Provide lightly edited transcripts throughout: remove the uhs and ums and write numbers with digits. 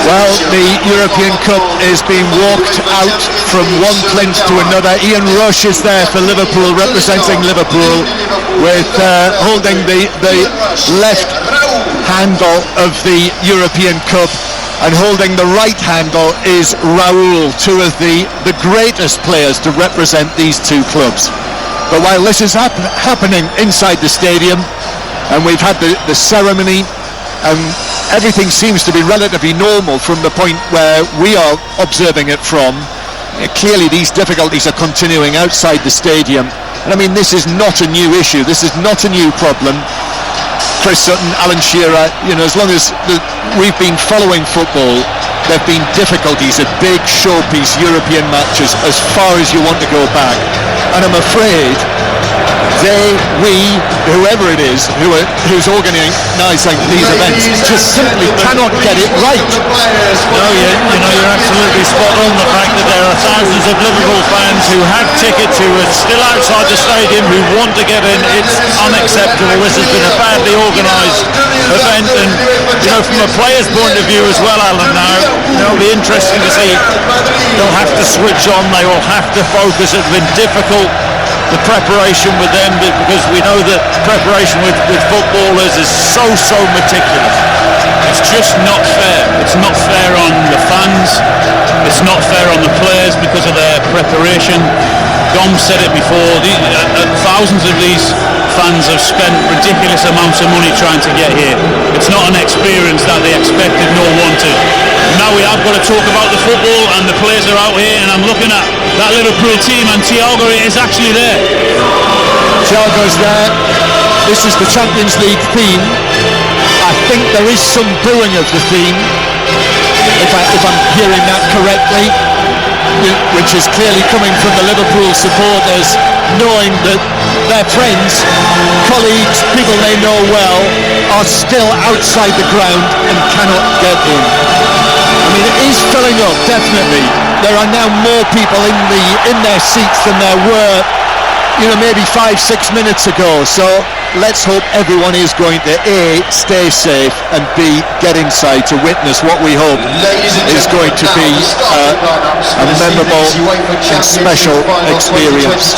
Well, the European Cup is being walked out from one plinth to another. Ian Rush is there for Liverpool, representing Liverpool, with holding the left handle of the European Cup, and holding the right handle is Raúl, two of the greatest players to represent these two clubs. But while this is happening inside the stadium, and we've had the ceremony, and everything seems to be relatively normal from the point where we are observing it from, clearly these difficulties are continuing outside the stadium. And I mean, this is not a new issue, this is not a new problem. Chris Sutton, Alan Shearer, as long as we've been following football, there have been difficulties at big showpiece European matches as far as you want to go back. And I'm afraid whoever it is who's organising these events, just simply cannot get it right. No, you're absolutely spot on. The fact that there are thousands of Liverpool fans who have tickets, who are still outside the stadium, who want to get in, it's unacceptable. This has been a badly organised event, and from a player's point of view as well, Alan, now it'll be interesting to see. They'll have to switch on, they will have to focus. It's been difficult, the preparation with them, because we know that preparation with footballers is so meticulous. It's just not fair. It's not fair on the fans, it's not fair on the players because of their preparation. Dom said it before, thousands of these fans have spent ridiculous amounts of money trying to get here. It's not an experience that they expected nor wanted. Now we have got to talk about the football, and the players are out here, and I'm looking at that Liverpool team, and Thiago is actually there. Thiago's there. This is the Champions League theme. I think there is some booing of the theme, if I'm hearing that correctly, which is clearly coming from the Liverpool supporters, knowing that their friends, colleagues, people they know well, are still outside the ground and cannot get in. I mean, it is filling up, definitely. There are now more people in their seats than there were, maybe 5-6 minutes ago. So let's hope everyone is going to A, stay safe, and B, get inside to witness what we hope is going to be a memorable and special experience.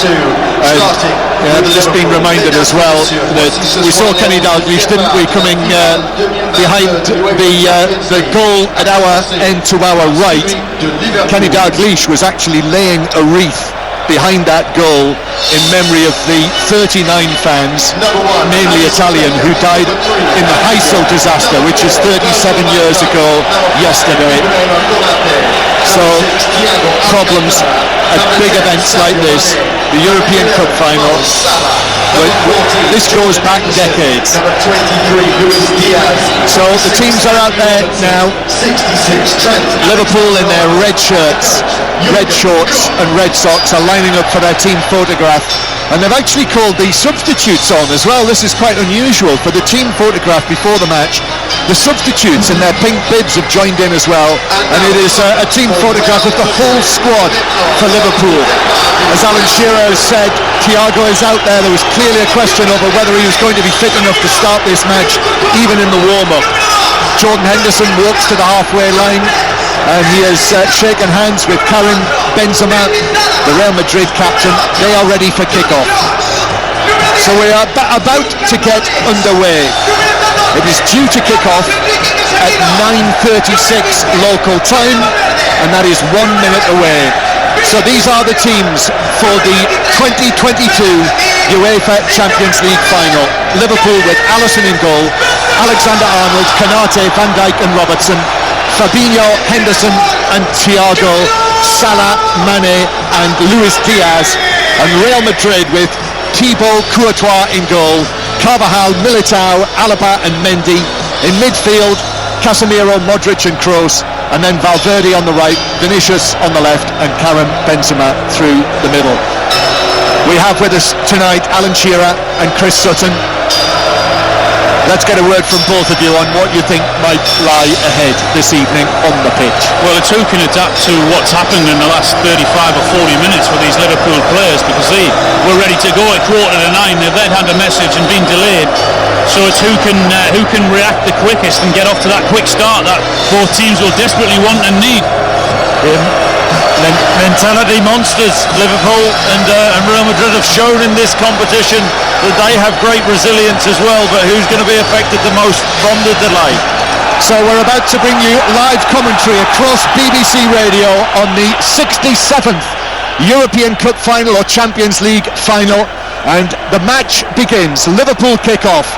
And just being reminded as well that we saw Kenny Dalglish, didn't we, coming behind the goal at our end to our right. Kenny Dalglish was actually laying a wreath behind that goal in memory of the 39 fans, mainly Italian, who died in the Heysel disaster, which is 37 years ago yesterday. So problems at big events like this, the European Cup final, this goes back decades. So the teams are out there now. Liverpool in their red shirts, red shorts and red socks are lining up for their team photograph, and they've actually called the substitutes on as well. This is quite unusual for the team photograph before the match. The substitutes in their pink bibs have joined in as well, and it is a team photograph of the whole squad for Liverpool. As Alan Shearer has said, Thiago is out there. There was clearly a question over whether he was going to be fit enough to start this match, even in the warm-up. Jordan Henderson walks to the halfway line, and he has shaken hands with Karim Benzema, the Real Madrid captain. They are ready for kick-off. So we are about to get underway. It is due to kick off at 9:36 local time, and that is 1 minute away. So these are the teams for the 2022 UEFA Champions League final. Liverpool with Alisson in goal, Alexander-Arnold, Konate, Van Dijk and Robertson, Fabinho, Henderson and Thiago, Salah, Mane and Luis Diaz, and Real Madrid with Thibaut Courtois in goal, Carvajal, Militao, Alaba and Mendy. In midfield, Casemiro, Modric and Kroos, and then Valverde on the right, Vinicius on the left and Karim Benzema through the middle. We have with us tonight Alan Shearer and Chris Sutton. Let's get a word from both of you on what you think might lie ahead this evening on the pitch. Well, it's who can adapt to what's happened in the last 35 or 40 minutes for these Liverpool players, because they were ready to go at 8:45. They'd had a message and been delayed. So it's who can react the quickest and get off to that quick start that both teams will desperately want and need. Mentality monsters, Liverpool and Real Madrid have shown in this competition that they have great resilience as well, but who's going to be affected the most from the delay? So we're about to bring you live commentary across BBC Radio on the 67th European Cup final or Champions League final, and the match begins. Liverpool kick off,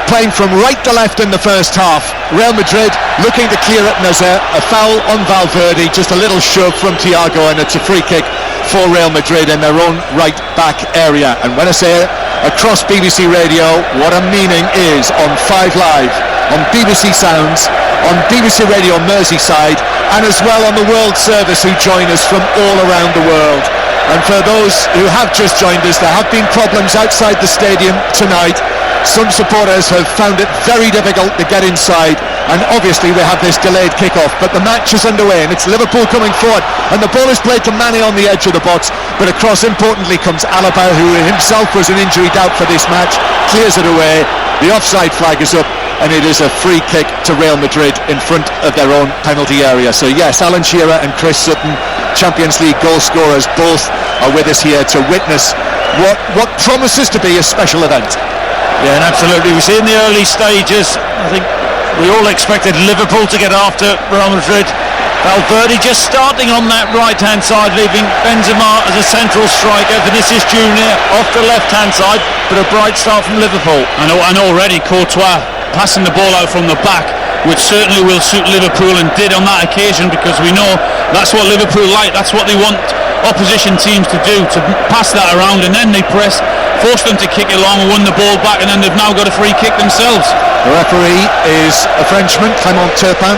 playing from right to left in the first half. Real Madrid looking to clear it, and there's a foul on Valverde, just a little shove from Thiago, and it's a free kick for Real Madrid in their own right back area. And when I say across BBC Radio, what I'm meaning is on 5 Live, on BBC Sounds, on BBC Radio Merseyside, and as well on the World Service, who join us from all around the world. And for those who have just joined us, there have been problems outside the stadium tonight. Some supporters have found it very difficult to get inside, and obviously we have this delayed kick-off, but the match is underway and it's Liverpool coming forward, and the ball is played to Mane on the edge of the box, but across importantly comes Alaba, who himself was an injury doubt for this match, clears it away. The offside flag is up, and it is a free kick to Real Madrid in front of their own penalty area. So yes, Alan Shearer and Chris Sutton, Champions League goal scorers, both are with us here to witness what promises to be a special event. Yeah, and absolutely. We see in the early stages, I think we all expected Liverpool to get after Real Madrid. Valverde just starting on that right-hand side, leaving Benzema as a central striker. Vinicius Junior off the left-hand side, but a bright start from Liverpool. And already Courtois passing the ball out from the back, which certainly will suit Liverpool, and did on that occasion, because we know that's what Liverpool like. That's what they want opposition teams to do, to pass that around, and then they press, force them to kick it long and win the ball back, and then they've now got a free kick themselves. The referee is a Frenchman, Clément Turpin,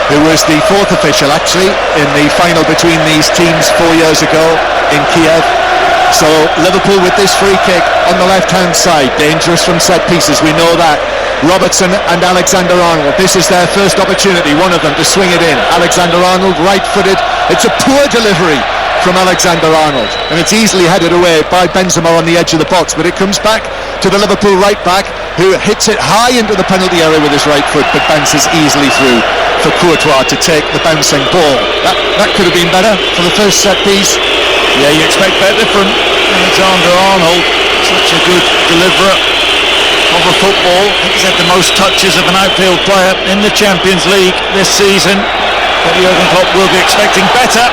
who was the fourth official actually in the final between these teams 4 years ago in Kiev. So Liverpool with this free kick on the left hand side, dangerous from set pieces, we know that. Robertson and Alexander-Arnold, this is their first opportunity, one of them, to swing it in. Alexander-Arnold right-footed, it's a poor delivery from Alexander-Arnold, and it's easily headed away by Benzema on the edge of the box, but it comes back to the Liverpool right back, who hits it high into the penalty area with his right foot, but bounces easily through for Courtois to take the bouncing ball. That could have been better for the first set piece. Yeah, you expect better from Alexander-Arnold, such a good deliverer of a football. I think he's had the most touches of an outfield player in the Champions League this season, but Jurgen Klopp will be expecting better.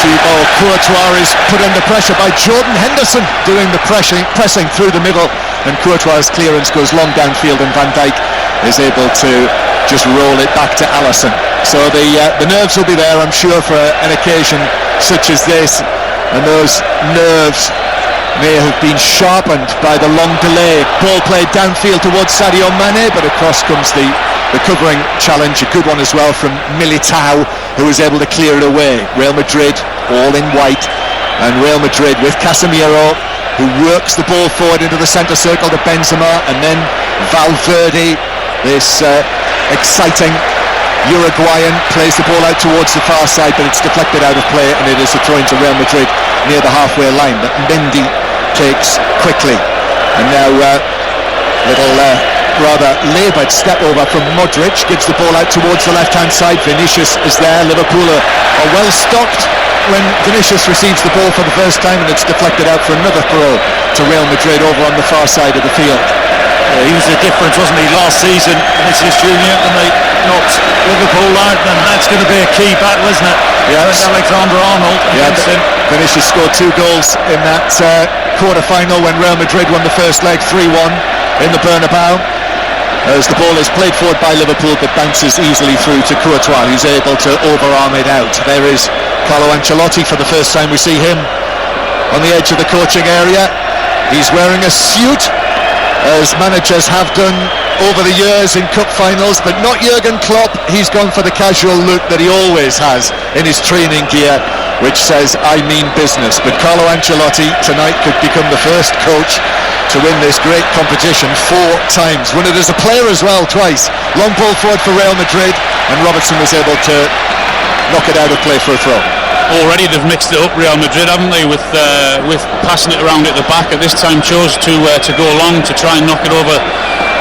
Thibaut Courtois is put under pressure by Jordan Henderson, doing the pressing through the middle, and Courtois' clearance goes long downfield, and Van Dijk is able to just roll it back to Alisson. So the nerves will be there, I'm sure, for an occasion such as this, and those nerves may have been sharpened by the long delay. Ball played downfield towards Sadio Mane, but across comes the covering challenge, a good one as well from Militao, who was able to clear it away. Real Madrid all in white, and Real Madrid with Casemiro, who works the ball forward into the centre circle to Benzema, and then Valverde, this exciting Uruguayan, plays the ball out towards the far side, but it's deflected out of play, and it is a throw into Real Madrid near the halfway line that Mendy takes quickly. And now rather laboured step over from Modric, gives the ball out towards the left hand side. Vinicius is there. Liverpool are well stocked when Vinicius receives the ball for the first time, and it's deflected out for another throw to Real Madrid over on the far side of the field. He was the difference, wasn't he, last season, Vinicius Junior, when they knocked Liverpool out, and that's going to be a key battle, isn't it? Yes. Alexander-Arnold against him. Vinicius scored 2 goals in that quarter-final when Real Madrid won the first leg 3-1 in the Bernabeu, as the ball is played forward by Liverpool, but bounces easily through to Courtois, who's able to overarm it out. There is Carlo Ancelotti. For the first time we see him on the edge of the coaching area. He's wearing a suit, as managers have done over the years in cup finals, but not Jurgen Klopp. He's gone for the casual look that he always has in his training gear, which says I mean business. But Carlo Ancelotti tonight could become the first coach to to win this great competition 4 times. Won it as a player as well twice. Long ball forward for Real Madrid, and Robertson was able to knock it out of play for a throw. Already they've mixed it up, Real Madrid, haven't they, with passing it around at the back. At this time chose to go long to try and knock it over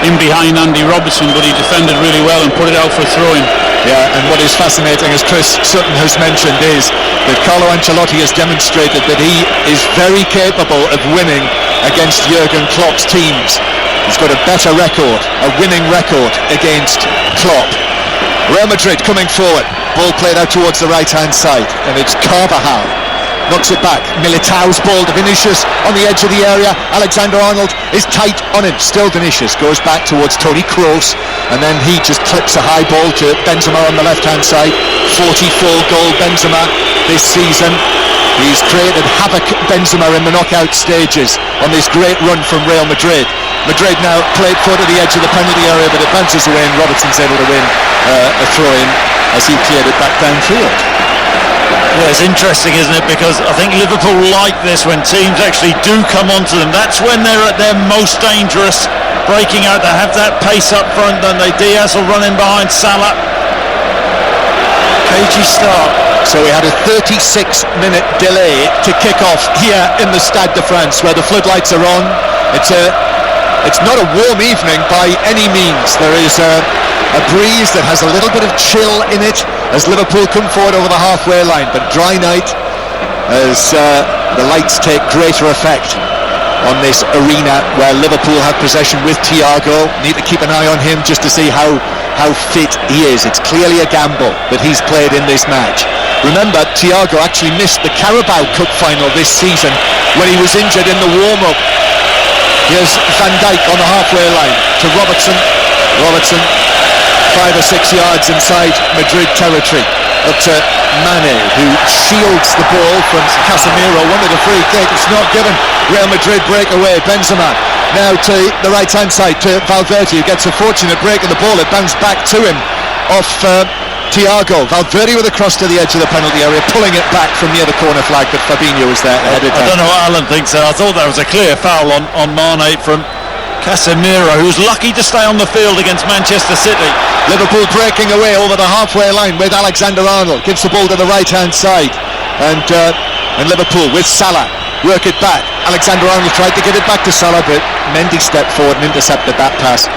in behind Andy Robertson, but he defended really well and put it out for a throw-in. Yeah, and what is fascinating, as Chris Sutton has mentioned, is that Carlo Ancelotti has demonstrated that he is very capable of winning against Jurgen Klopp's teams. He's got a better record, a winning record against Klopp. Real Madrid coming forward, ball played out towards the right hand side, and it's Carvajal knocks it back. Militao's ball to Vinicius on the edge of the area. Alexander-Arnold is tight on him. Still Vinicius goes back towards Toni Kroos, and then he just clips a high ball to Benzema on the left hand side. 44-goal Benzema this season. He's created havoc, Benzema, in the knockout stages on this great run from Real Madrid. Madrid now played foot at the edge of the penalty area, but it bounces away, and Robertson's able to win a throw-in as he cleared it back downfield. Yeah, it's interesting, isn't it? Because I think Liverpool like this when teams actually do come onto them. That's when they're at their most dangerous, breaking out. They have that pace up front, don't they? Diaz will run in behind Salah. Cagey start. So we had a 36-minute delay to kick off here in the Stade de France, where the floodlights are on. It's not a warm evening by any means. There is a breeze that has a little bit of chill in it as Liverpool come forward over the halfway line, but dry night as the lights take greater effect on this arena where Liverpool have possession with Thiago. Need to keep an eye on him just to see how fit he is. It's clearly a gamble that he's played in this match. Remember, Thiago actually missed the Carabao Cup final this season when he was injured in the warm-up. Here's Van Dijk on the halfway line to Robertson. Robertson 5 or 6 yards inside Madrid territory. Up to Mane, who shields the ball from Casemiro. Wanted a free kick, it's not given. Real Madrid break away. Benzema now to the right hand side to Valverde, who gets a fortunate break of the ball. It bounced back to him off Thiago. Valverde with a cross to the edge of the penalty area, pulling it back from near the corner flag, but Fabinho was there to head it down. I don't know what Alan thinks there. I thought that was a clear foul on Mane from Casemiro, who's lucky to stay on the field against Manchester City. Liverpool breaking away over the halfway line with Alexander-Arnold. Gives the ball to the right hand side, and Liverpool with Salah work it back. Alexander-Arnold tried to get it back to Salah, but Mendy stepped forward and intercepted that pass,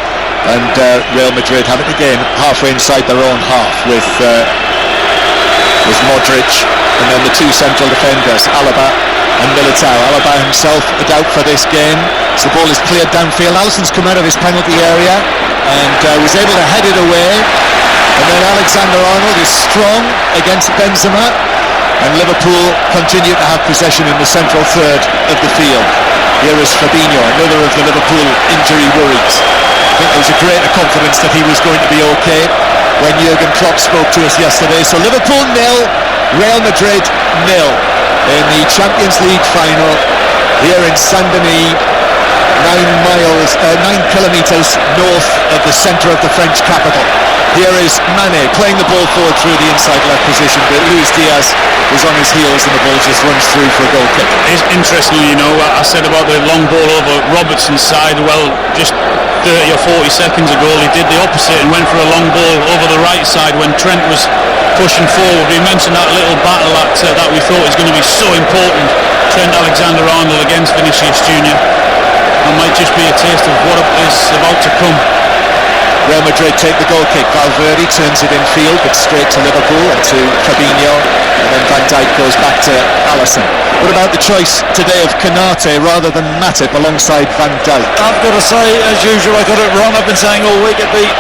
and Real Madrid have it again halfway inside their own half with Modric, and then the two central defenders, Alaba and Militao. Alaba himself a doubt for this game. So the ball is cleared downfield. Alisson's come out of his penalty area and was able to head it away, and then Alexander-Arnold is strong against Benzema, and Liverpool continue to have possession in the central third of the field. Here is Fabinho, another of the Liverpool injury worries. I think there was a greater confidence that he was going to be okay when Jurgen Klopp spoke to us yesterday. So Liverpool 0, Real Madrid 0 in the Champions League final here in Saint-Denis, 9 kilometres north of the centre of the French capital. Here is Mane playing the ball forward through the inside left position, but Luis Diaz was on his heels and the ball just runs through for a goal kick. It's interesting, you know, I said about the long ball over Robertson's side. Well, just 30 or 40 seconds ago he did the opposite and went for a long ball over the right side when Trent was pushing forward. We mentioned that little battle that we thought was going to be so important, Trent Alexander-Arnold against Vinicius Jr. It might just be a taste of what is about to come. Real Madrid take the goal kick. Valverde turns it in field, but straight to Liverpool and to Fabinho, and then Van Dijk goes back to Alisson. What about the choice today of Konate rather than Matip alongside Van Dijk? I've got to say, as usual, I got it wrong. I've been saying all week it'd be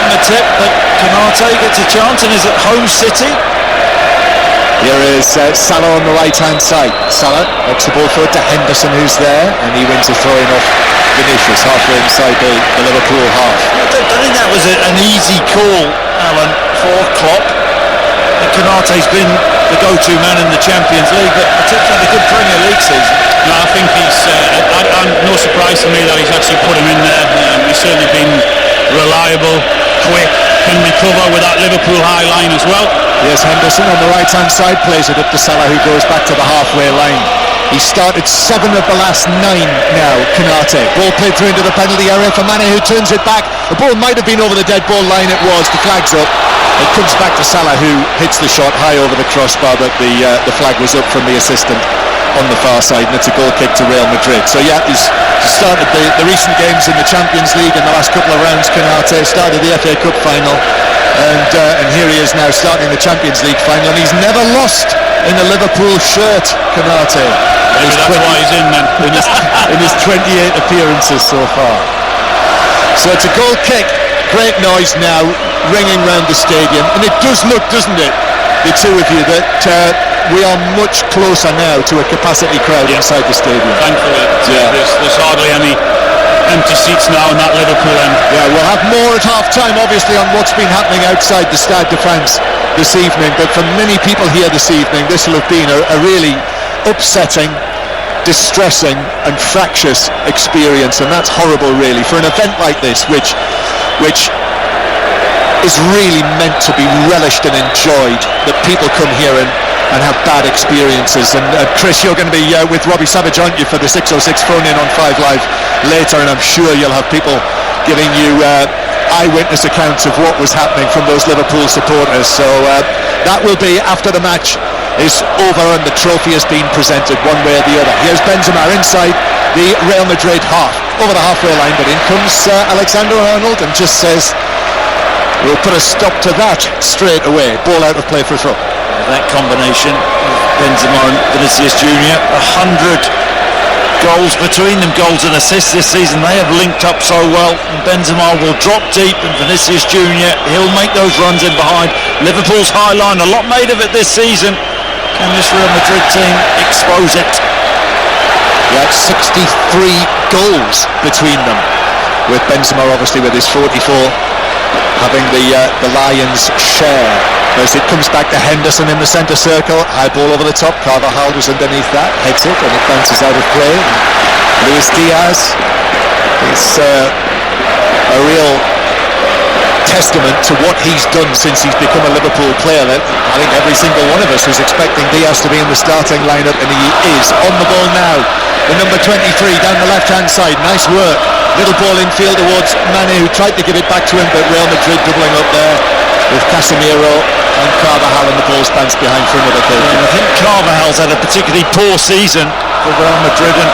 Matip, but Konate gets a chance and is at home City. Here is Salah on the right hand side. Salah knocks the ball forward to Henderson, who's there, and he wins a throw-in off Vinicius halfway inside the Liverpool half. I think that was an easy call, Alan, for Klopp. Konate's been the go-to man in the Champions League, but Matip's had a good Premier League season. No, I think he's no surprise to me that he's actually put him in there. He's certainly been reliable, quick, can recover with that Liverpool high line as well. Yes, Henderson on the right hand side plays it up to Salah, who goes back to the halfway line. He started 7 of the last 9 now, Konate. Ball played through into the penalty area for Mane, who turns it back. The ball might have been over the dead ball line, it was. The flag's up. It comes back to Salah, who hits the shot high over the crossbar, but the flag was up from the assistant on the far side, and it's a goal kick to Real Madrid. So yeah, he's started the recent games in the Champions League in the last couple of rounds. Konate started the FA Cup final, and here he is now starting the Champions League final, and he's never lost in a Liverpool shirt, Konate. Maybe that's why he's in then. in his 28 appearances so far. So it's a goal kick. Great noise now ringing round the stadium, and it does look, doesn't it, the two of you, that we are much closer now to a capacity crowd inside the stadium. Thankfully, there's hardly any empty seats now in that Liverpool end. Yeah, we'll have more at half-time, obviously, on what's been happening outside the Stade de France this evening, but for many people here this evening, this will have been a really upsetting, distressing and fractious experience, and that's horrible really for an event like this, which is really meant to be relished and enjoyed, that people come here and have bad experiences. And Chris, you're going to be with Robbie Savage, aren't you, for the 606 phone in on 5 Live later, and I'm sure you'll have people giving you eyewitness accounts of what was happening from those Liverpool supporters. So that will be after the match is over and the trophy has been presented one way or the other. Here's Benzema inside the Real Madrid half, over the halfway line, but in comes Alexander-Arnold and just says, we'll put a stop to that straight away. Ball out of play for a throw. That combination of Benzema and Vinicius Junior, 100 goals between them, goals and assists this season. They have linked up so well, and Benzema will drop deep, and Vinicius Junior, he'll make those runs in behind. Liverpool's high line, a lot made of it this season. Can this Real Madrid team expose it? Yeah, 63 goals between them, with Benzema obviously with his 44 having the Lions share. As it comes back to Henderson in the centre circle, high ball over the top, Carvajal was underneath that, heads it and it bounces out of play. Luis Diaz is a real testament to what he's done since he's become a Liverpool player. I think every single one of us was expecting Diaz to be in the starting lineup, and he is on the ball now. The number 23 down the left hand side, nice work, little ball infield towards Mane, who tried to give it back to him, but Real Madrid doubling up there with Casemiro and Carvajal, and the ball's bounced behind for another goal. Yeah, I think Carvajal's had a particularly poor season for Real Madrid, and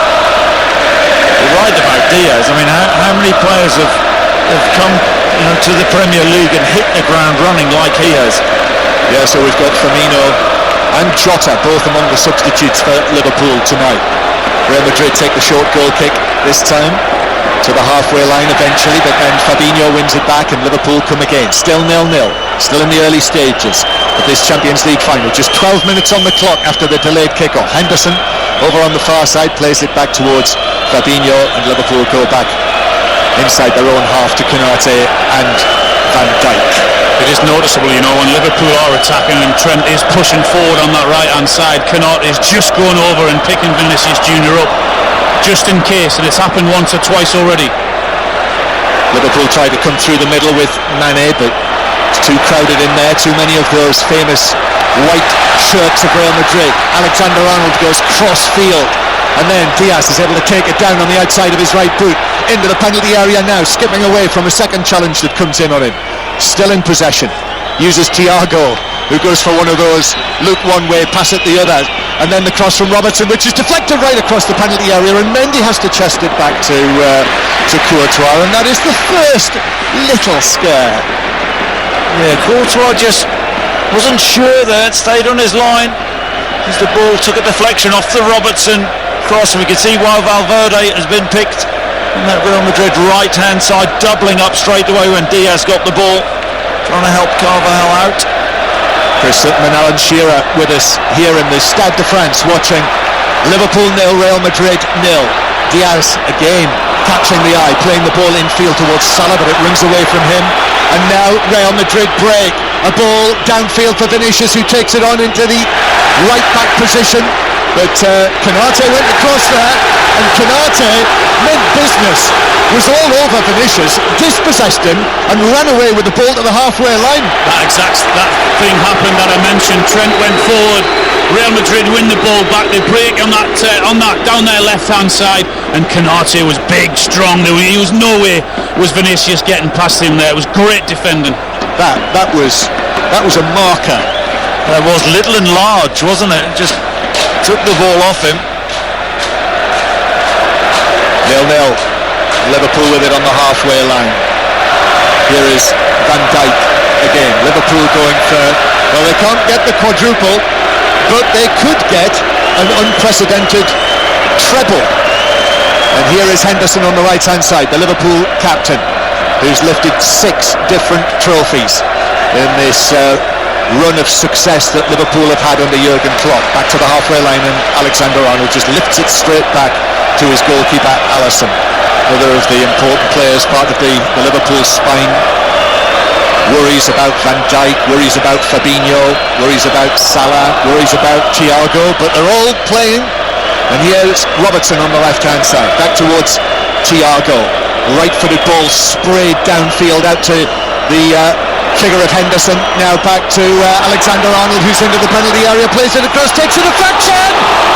you're right about Diaz. I mean, how many players have come to the Premier League and hit the ground running like he has? Yeah, so we've got Firmino and Jota both among the substitutes for Liverpool tonight. Real Madrid take the short goal kick this time to the halfway line eventually, but then Fabinho wins it back and Liverpool come again. Still 0-0, still in the early stages of this Champions League final. Just 12 minutes on the clock after the delayed kick-off. Henderson over on the far side plays it back towards Fabinho, and Liverpool go back inside their own half to Konate and Van Dijk. It is noticeable, when Liverpool are attacking and Trent is pushing forward on that right-hand side, Konate is just going over and picking Vinicius Junior up, just in case, and it's happened once or twice already. Liverpool try to come through the middle with Mane, but it's too crowded in there, too many of those famous white shirts of Real Madrid. Alexander-Arnold goes cross-field, and then Diaz is able to take it down on the outside of his right boot into the penalty area now, skipping away from a second challenge that comes in on him. Still in possession, uses Thiago, who goes for one of those look one way, pass it the other, and then the cross from Robertson, which is deflected right across the penalty area, and Mendy has to chest it back to Courtois, and that is the first little scare. Yeah, Courtois just wasn't sure there, stayed on his line as the ball took a deflection off the Robertson cross, and we can see why Valverde has been picked on that Real Madrid right hand side, doubling up straight away when Diaz got the ball, trying to help Carvajal out. Chris Sutton and Alan Shearer with us here in the Stade de France, watching Liverpool 0, Real Madrid 0. Diaz again catching the eye, playing the ball infield towards Salah, but it rings away from him, and now Real Madrid break. A ball downfield for Vinicius, who takes it on into the right back position. But Canate went across there, and Canate meant business, was all over Vinicius, dispossessed him and ran away with the ball to the halfway line. That thing happened that I mentioned. Trent went forward, Real Madrid win the ball back, they break on that down their left hand side, and Canate was big, strong. He was nowhere was Vinicius getting past him there. It was great defending. That was a marker. That was little and large, wasn't it? Just took the ball off him. 0-0. Liverpool with it on the halfway line. Here is Van Dijk again. Liverpool going for, well, they can't get the quadruple, but they could get an unprecedented treble. And here is Henderson on the right hand side, the Liverpool captain, who's lifted 6 different trophies in this run of success that Liverpool have had under Jurgen Klopp. Back to the halfway line, and Alexander-Arnold just lifts it straight back to his goalkeeper Alisson, another of the important players, part of the Liverpool spine. Worries about Van Dijk, worries about Fabinho, worries about Salah, worries about Thiago, but they're all playing. And here's Robertson on the left hand side, back towards Thiago. Right-footed ball sprayed downfield out to the figure of Henderson. Now back to Alexander-Arnold, who's into the penalty area, plays it across, takes a deflection,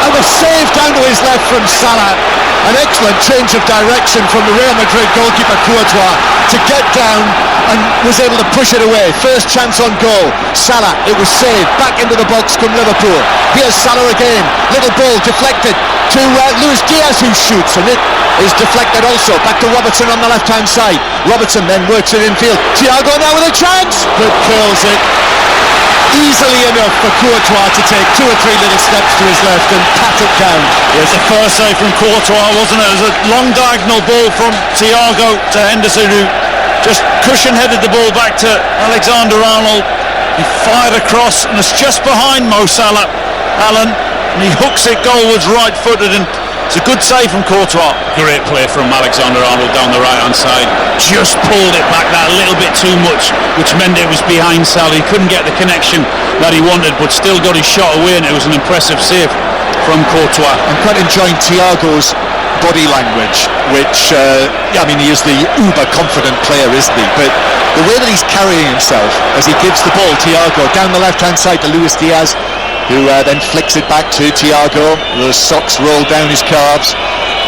and the save down to his left from Salah. An excellent change of direction from the Real Madrid goalkeeper Courtois to get down, and was able to push it away. First chance on goal, Salah, it was saved, back into the box come Liverpool. Here's Salah again, little ball deflected to Luis Diaz, who shoots, and it is deflected also, back to Robertson on the left hand side. Robertson then works it infield, Thiago now with a chance, but curls it easily enough for Courtois to take 2 or 3 little steps to his left and pat it down. It's the first save from Courtois, wasn't it? It was a long diagonal ball from Thiago to Henderson, who just cushion-headed the ball back to Alexander-Arnold. He fired across, and it's just behind Mo Salah, Alan, and he hooks it goalwards right-footed, and it's a good save from Courtois. Great play from Alexander-Arnold down the right hand side. Just pulled it back that little bit too much, which meant it was behind Salah. He couldn't get the connection that he wanted, but still got his shot away, and it was an impressive save from Courtois. I'm quite enjoying Thiago's body language, which he is the uber confident player, isn't he? But the way that he's carrying himself as he gives the ball, Thiago down the left hand side to Luis Diaz, who then flicks it back to Thiago. Those socks roll down his calves,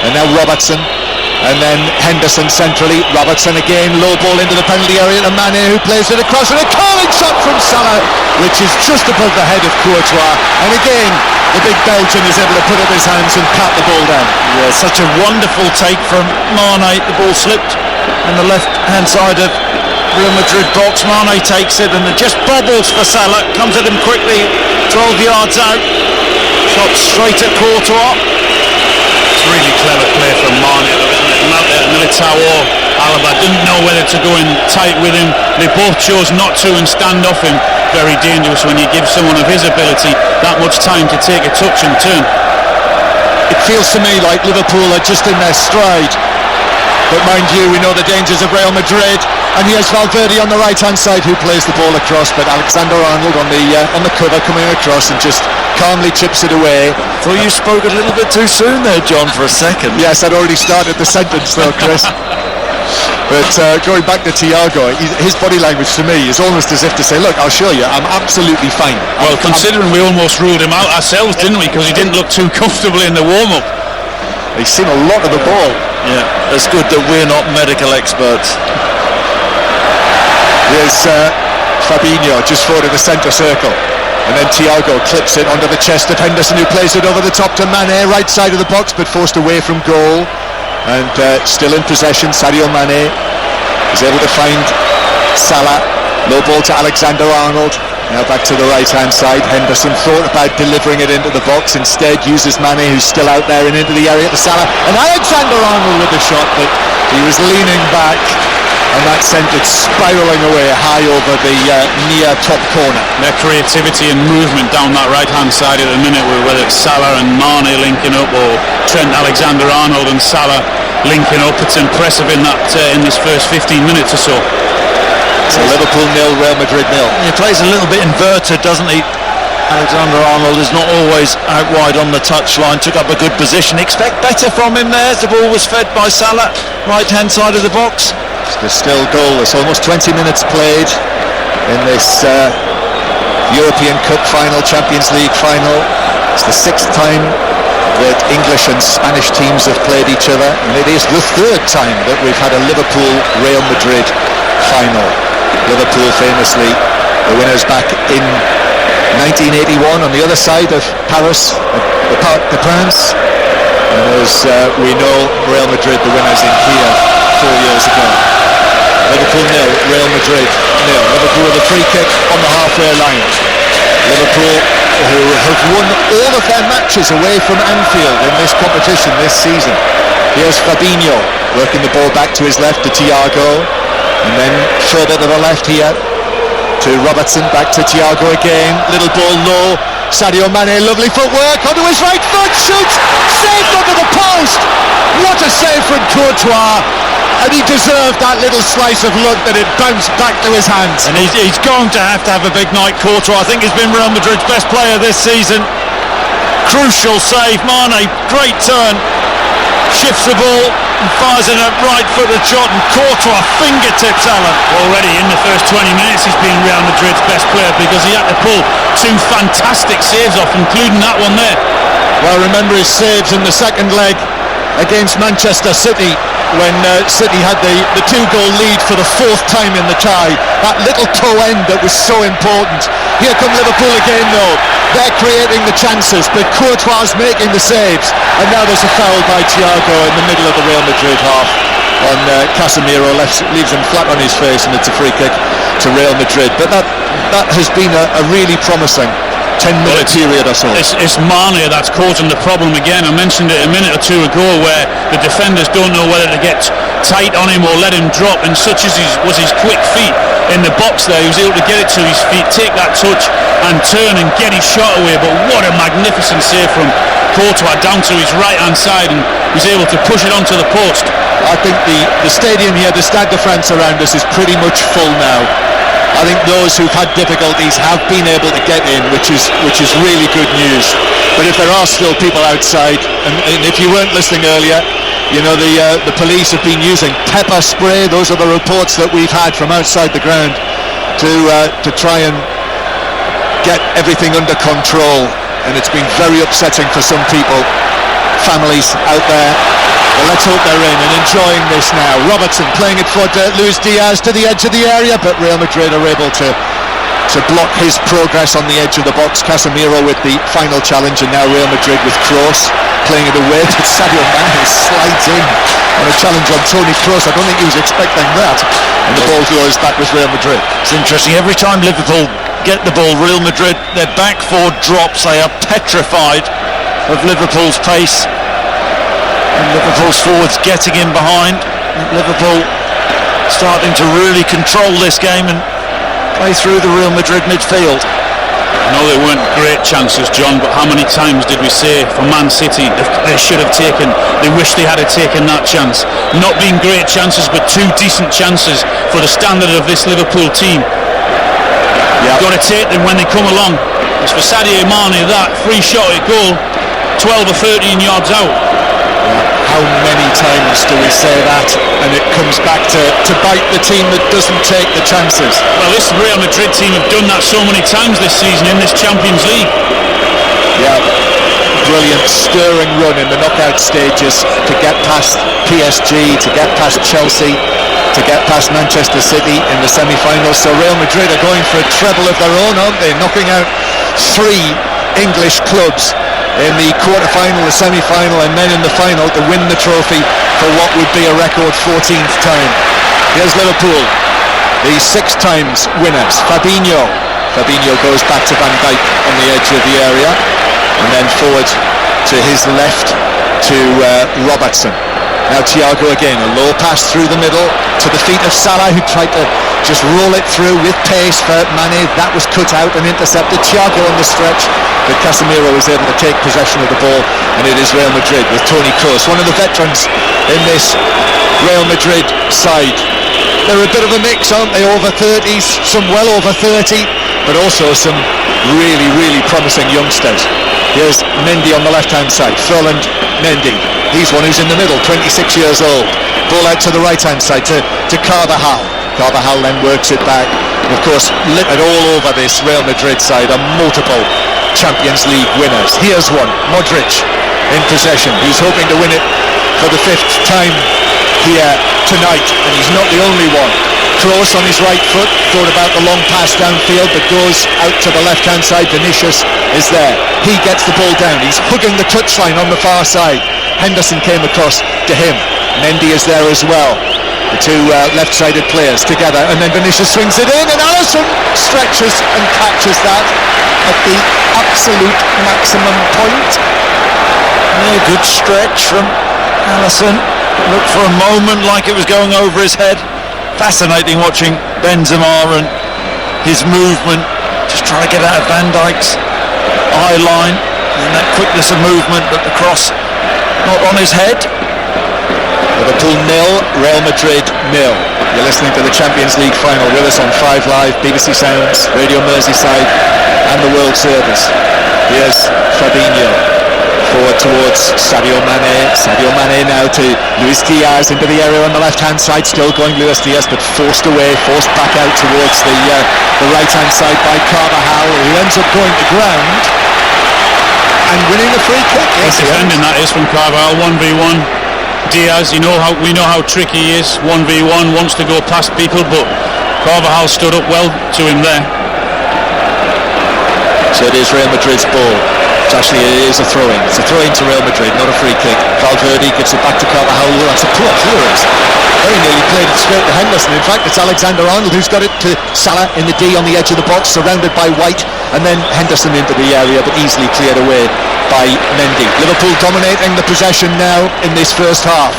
and now Robertson, and then Henderson centrally. Robertson again, low ball into the penalty area to Mane, who plays it across, and a calling shot from Salah, which is just above the head of Courtois. And again, the big Belgian is able to put up his hands and pat the ball down. Yeah, such a wonderful take from Mane. The ball slipped on the left-hand side of Real Madrid box. Mane takes it, and it just bobbles for Salah. Comes at him quickly, 12 yards out. Shot straight at Courtois. It's really clever play from Mane, isn't it? Militao, Alaba didn't know whether to go in tight with him. They both chose not to and stand off him. Very dangerous when you give someone of his ability that much time to take a touch and turn. It feels to me like Liverpool are just in their stride. But mind you, we know the dangers of Real Madrid, and here's Valverde on the right hand side, who plays the ball across, but Alexander-Arnold on the cover coming across and just calmly chips it away. Thought you spoke a little bit too soon there, John, for a second. Yes, I'd already started the sentence though, Chris. But going back to Thiago, his body language to me is almost as if to say, look, I'll show you, I'm absolutely fine. Well, considering we almost ruled him out ourselves, didn't we, because he didn't look too comfortable in the warm-up. He's seen a lot of the ball. Yeah, it's good that we're not medical experts. Here's Fabinho just forward in the centre circle, and then Thiago clips it onto the chest of Henderson, who plays it over the top to Mane, right side of the box, but forced away from goal. And still in possession, Sadio Mane is able to find Salah. Low ball to Alexander-Arnold. Now back to the right hand side. Henderson thought about delivering it into the box, instead uses Mane, who's still out there, and into the area to Salah, and Alexander-Arnold with the shot, but he was leaning back, and that sent it spiralling away high over the near top corner. Their creativity and movement down that right hand side at the minute, whether it's Salah and Mane linking up, or Trent Alexander-Arnold and Salah linking up, it's impressive in that in this first 15 minutes or so. So Liverpool 0, Real Madrid 0. He plays a little bit inverted, doesn't he? Alexander-Arnold is not always out wide on the touchline, took up a good position. Expect better from him there as the ball was fed by Salah, right-hand side of the box. There's still goal. There's almost 20 minutes played in this European Cup final, Champions League final. It's the 6th time that English and Spanish teams have played each other, and it is the 3rd time that we've had a Liverpool-Real Madrid final. Liverpool famously the winners back in 1981 on the other side of Paris, the Parc des Princes, and as we know, Real Madrid the winners in Kiev 4 years ago. Liverpool 0, Real Madrid 0. Liverpool with a free kick on the halfway line. Liverpool, who have won all of their matches away from Anfield in this competition this season. Here's Fabinho working the ball back to his left to Thiago, and then further to the left here to Robertson, back to Thiago again. Little ball low. Sadio Mane, lovely footwork onto his right foot, shoots, saved under the post. What a save from Courtois, and he deserved that little slice of luck that it bounced back to his hands. And he's going to have a big night, Courtois. I think he's been Real Madrid's best player this season. Crucial save. Mane, great turn, shifts the ball and fires in a right-footed shot, and Courtois fingertips Alan. Already in the first 20 minutes he's been Real Madrid's best player because he had to pull 2 fantastic saves off, including that one there. Well, remember his saves in the second leg against Manchester City when City had the 2-goal lead for the 4th time in the tie. That little toe end that was so important. Here come Liverpool again though. They're creating the chances, but Courtois making the saves, and now there's a foul by Thiago in the middle of the Real Madrid half on Casemiro, leaves him flat on his face, and it's a free kick to Real Madrid. But that has been a really promising 10-minute period or so. It's Mane that's causing the problem again. I mentioned it a minute or 2 ago where the defenders don't know whether to get tight on him or let him drop, and such as was his quick feet in the box there, he was able to get it to his feet, take that touch and turn and get his shot away. But what a magnificent save from Courtois down to his right hand side, and he's able to push it onto the post. I think the stadium here, the Stade de France around us, is pretty much full now. I think those who've had difficulties have been able to get in, which is really good news. But if there are still people outside, and if you weren't listening earlier, you know, the police have been using pepper spray. Those are the reports that we've had from outside the ground to try and get everything under control. And it's been very upsetting for some people, families out there. Well, let's hope they're in and enjoying this now. Robertson playing it for Luis Diaz to the edge of the area, but Real Madrid are able to block his progress on the edge of the box. Casemiro with the final challenge, and now Real Madrid with Kroos playing it away, but Sadio Mane slides in on a challenge on Toni Kroos. I don't think he was expecting that, and the ball goes back with Real Madrid. It's interesting, every time Liverpool get the ball, Real Madrid, their back 4 drops. They are petrified of Liverpool's pace, and Liverpool's forwards getting in behind. Liverpool starting to really control this game and play through the Real Madrid midfield. I know they weren't great chances, John, but how many times did we say for Man City they should have taken, they wish they had taken that chance? Not being great chances, but 2 decent chances for the standard of this Liverpool team. You've got to take them when they come along. It's for Sadio Mane, that free shot at goal, 12 or 13 yards out. How many times do we say that, and it comes back to bite the team that doesn't take the chances? Well, this Real Madrid team have done that so many times this season in this Champions League. Yeah, brilliant stirring run in the knockout stages to get past PSG, to get past Chelsea, to get past Manchester City in the semi-finals. So Real Madrid are going for a treble of their own, aren't they? Knocking out 3 English clubs in the quarter-final, the semi-final, and then in the final to win the trophy for what would be a record 14th time. Here's Liverpool, the 6 times winners. Fabinho goes back to Van Dijk on the edge of the area, and then forward to his left to Robertson. Now Thiago again, a low pass through the middle to the feet of Salah, who tried to just roll it through with pace for Mane. That was cut out and intercepted. Thiago on the stretch, but Casemiro was able to take possession of the ball, and it is Real Madrid with Toni Kroos, one of the veterans in this Real Madrid side. They're a bit of a mix, aren't they? Over 30s, some well over 30, but also some really promising youngsters. Here's Mendy on the left-hand side, Ferland Mendy. He's one who's in the middle, 26 years old. Ball out to the right-hand side to Carvajal. Carvajal then works it back. And of course, littered all over this Real Madrid side are multiple Champions League winners. Here's one, Modric in possession. He's hoping to win it for the 5th time here tonight, and he's not the only one. Kroos on his right foot, thought about the long pass downfield, but goes out to the left-hand side. Vinicius is there. He gets the ball down. He's hugging the touchline on the far side. Henderson came across to him. Mendy is there as well. The two left-sided players together, and then Vinicius swings it in, and Alisson stretches and catches that at the absolute maximum point. Yeah, good stretch from Alisson. Looked for a moment like it was going over his head. Fascinating watching Benzema and his movement, just trying to get out of Van Dijk's eye line, and that quickness of movement, but the cross not on his head. Liverpool 0, Real Madrid 0. You're listening to the Champions League final with us on 5 Live, BBC Sounds, Radio Merseyside and the World Service. Here's Fabinho. Forward towards Sadio Mane now to Luis Diaz into the area on the left-hand side, still going Luis Diaz, but forced back out towards the right-hand side by Carvajal, who ends up going to ground and winning the free kick. Yes, defending that is from Carvajal, 1v1. Diaz, we know how tricky he is, 1v1, wants to go past people, but Carvajal stood up well to him there. So it is Real Madrid's ball. Actually, it is a throw-in. It's a throw-in to Real Madrid, not a free kick. Valverde gives it back to Carvajal. That's a poor clearance. Very nearly played it straight to Henderson. In fact, it's Alexander-Arnold who's got it to Salah in the D on the edge of the box, surrounded by White, and then Henderson into the area, but easily cleared away by Mendy. Liverpool dominating the possession now in this first half.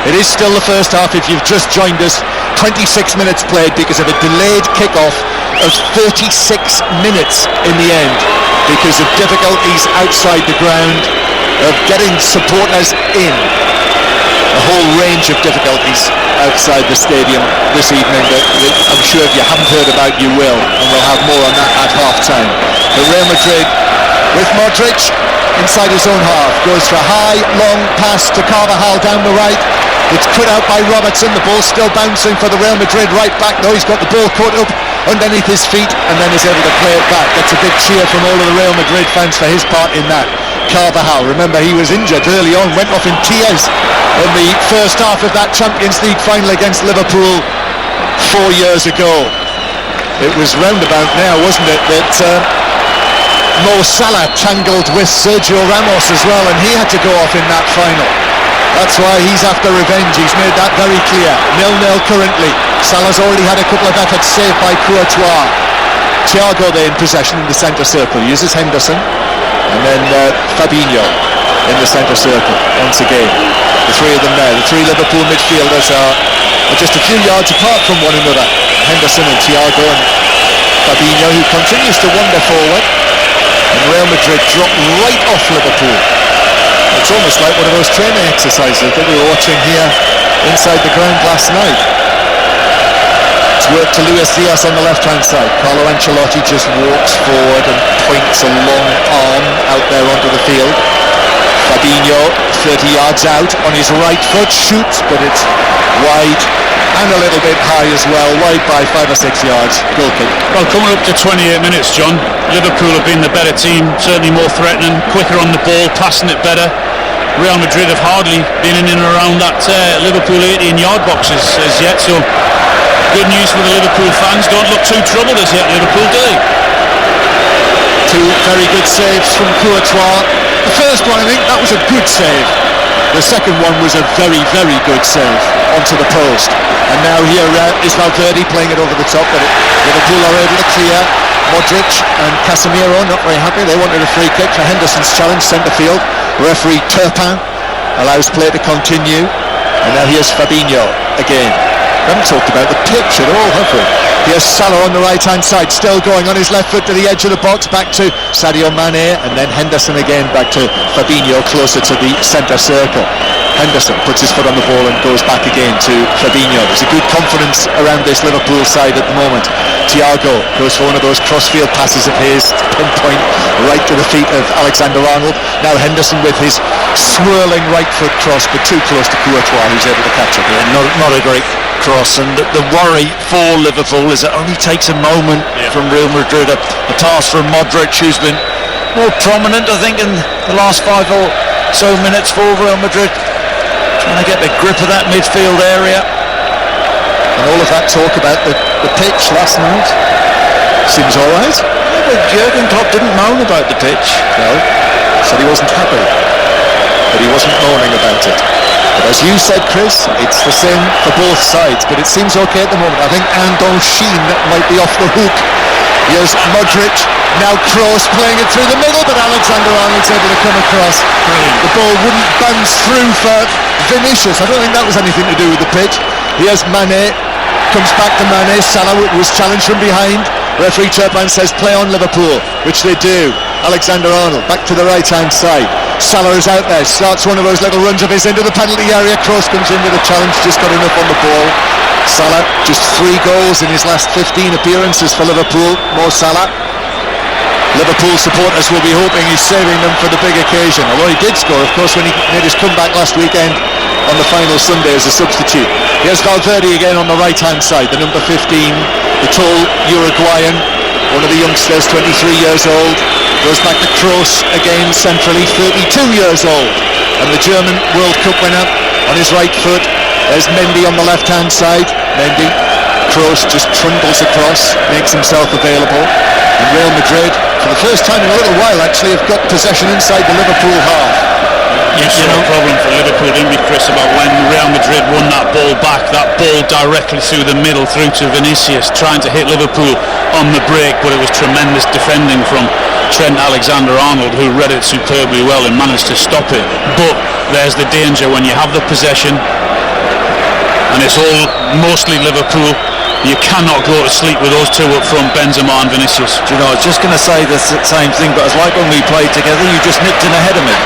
It is still the first half if you've just joined us. 26 minutes played because of a delayed kick-off of 36 minutes in the end, because of difficulties outside the ground, of getting supporters in. A whole range of difficulties outside the stadium this evening that I'm sure if you haven't heard about, you will, and we'll have more on that at half-time. But Real Madrid with Modric inside his own half, goes for a high, long pass to Carvajal down the right. It's cut out by Robertson. The ball still bouncing for the Real Madrid right back, though. He's got the ball caught up underneath his feet and then is able to play it back. That's a big cheer from all of the Real Madrid fans for his part in that. Carvajal, remember, he was injured early on, went off in tears in the first half of that Champions League final against Liverpool 4 years ago. It was roundabout now, wasn't it, that Mo Salah tangled with Sergio Ramos as well, and he had to go off in that final. That's why he's after revenge. He's made that very clear. 0-0 currently. Salah's already had a couple of efforts saved by Courtois. Thiago there in possession in the centre circle. Uses Henderson. And then Fabinho in the centre circle once again. The three of them there. The three Liverpool midfielders are just a few yards apart from one another. Henderson and Thiago, and Fabinho, who continues to wander forward. And Real Madrid drop right off Liverpool. It's almost like one of those training exercises that we were watching here inside the ground last night. It's work to Luis Diaz on the left-hand side. Carlo Ancelotti just walks forward and points a long arm out there onto the field. Fabinho, 30 yards out on his right foot, shoots, but it's wide and a little bit high as well, wide by 5 or 6 yards. Goal kick. Well, coming up to 28 minutes, John, Liverpool have been the better team, certainly more threatening, quicker on the ball, passing it better. Real Madrid have hardly been in and around that Liverpool 18-yard boxes as yet, so good news for the Liverpool fans. Don't look too troubled as yet, Liverpool, do they? Two very good saves from Courtois. The first one, I think, that was a good save. The second one was a very, very good save onto the post. And now here is Valverde playing it over the top, but Liverpool are able to clear. Modric and Casemiro not very happy. They wanted a free kick for Henderson's challenge, centre field. Referee Turpin allows play to continue. And now here's Fabinho again. We haven't talked about the pitch at all, have we? Here's Salah on the right-hand side, still going on his left foot to the edge of the box, back to Sadio Mane, and then Henderson again back to Fabinho, closer to the centre circle. Henderson puts his foot on the ball and goes back again to Fabinho. There's a good confidence around this Liverpool side at the moment. Thiago goes for one of those crossfield passes of his, pinpoint right to the feet of Alexander-Arnold. Now Henderson with his swirling right foot cross, but too close to Courtois, who's able to catch it. Yeah, not a great cross, and the worry for Liverpool is it only takes a moment from Real Madrid. A pass from Modric, who's been more prominent, I think, in the last 5 or so minutes for Real Madrid, trying to get the grip of that midfield area. And all of that talk about the pitch last night seems all right. Yeah, but Jurgen Klopp didn't moan about the pitch. No, said he wasn't happy, but he wasn't moaning about it. But as you said, Chris, it's the same for both sides, but it seems okay at the moment. I think Andon Sheen might be off the hook. Here's Modric, now Kroos playing it through the middle, but Alexander-Arnold's able to come across. Brilliant. The ball wouldn't bounce through for Vinicius. I don't think that was anything to do with the pitch. Here's Mane, comes back to Mane. Salah was challenged from behind. Referee Turpin says play on Liverpool, which they do. Alexander-Arnold back to the right-hand side. Salah is out there, starts one of those little runs of his into the penalty area. Kroos comes in with a challenge, just got enough on the ball. Salah, just 3 goals in his last 15 appearances for Liverpool. Mo Salah. Liverpool supporters will be hoping he's saving them for the big occasion, although he did score, of course, when he made his comeback last weekend on the final Sunday as a substitute. Here's Valverde again on the right-hand side, the number 15, the tall Uruguayan, one of the youngsters, 23 years old. Goes back to Kroos again centrally, 32 years old. And the German World Cup winner on his right foot. There's Mendy on the left-hand side. Mendy, Kroos just trundles across, makes himself available. And Real Madrid, for the first time in a little while actually, have got possession inside the Liverpool half. You saw a problem for Liverpool, didn't we, Chris, about when Real Madrid won that ball back, that ball directly through the middle, through to Vinicius, trying to hit Liverpool on the break, but it was tremendous defending from Trent Alexander-Arnold, who read it superbly well and managed to stop it. But there's the danger when you have the possession, and it's all mostly Liverpool. You cannot go to sleep with those two up front, Benzema and Vinicius. Do you know, I was just going to say the same thing, but it's like when we played together, you just nipped in ahead of me.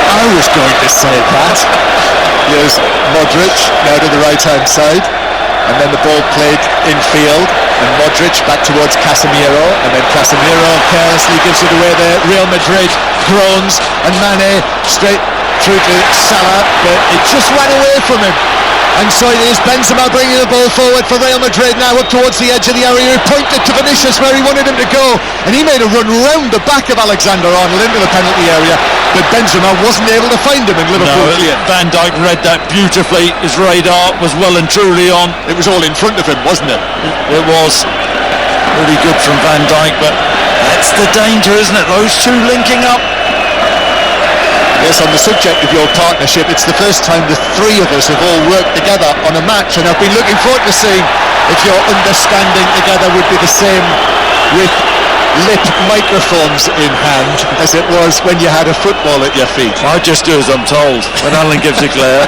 I was going to say that. Here's Modric, now to the right-hand side. And then the ball played in field. And Modric back towards Casemiro. And then Casemiro carelessly gives it away there. Real Madrid groans. And Mane straight through to Salah. But it just ran away from him. And so it is Benzema bringing the ball forward for Real Madrid now up towards the edge of the area. He pointed to Vinicius where he wanted him to go, and he made a run round the back of Alexander-Arnold into the penalty area, but Benzema wasn't able to find him, and Liverpool cleared. Van Dijk read that beautifully. His radar was well and truly on. It was all in front of him, wasn't it? It was really good from Van Dijk, but that's the danger, isn't it? Those two linking up. Yes, on the subject of your partnership, it's the first time the 3 of us have all worked together on a match, and I've been looking forward to seeing if your understanding together would be the same with lip microphones in hand as it was when you had a football at your feet. I just do as I'm told when Alan gives a glare.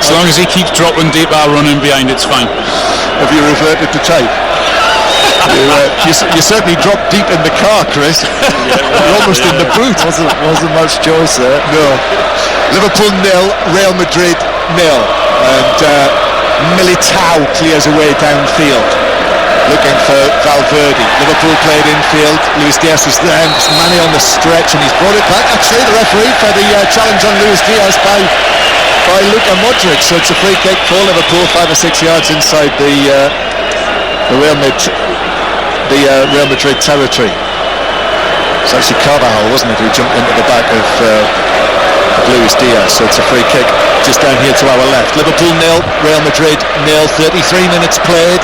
As long as he keeps dropping deep, I'll run in behind, it's fine. Have you reverted to type? You certainly dropped deep in the car, Chris. You're almost in the boot. Wasn't much choice there. No. Liverpool 0, Real Madrid 0, and Militao clears away downfield, looking for Valverde. Liverpool played infield. Luis Diaz is there. Mane on the stretch, and he's brought it back. Actually, the referee for the challenge on Luis Diaz by Luka Modric. So it's a free kick for Liverpool, 5 or 6 yards inside the Real Madrid territory. It's actually Carvajal, wasn't it, who jumped into the back of Luis Diaz. So it's a free kick just down here to our left. Liverpool 0, Real Madrid 0, 33 minutes played.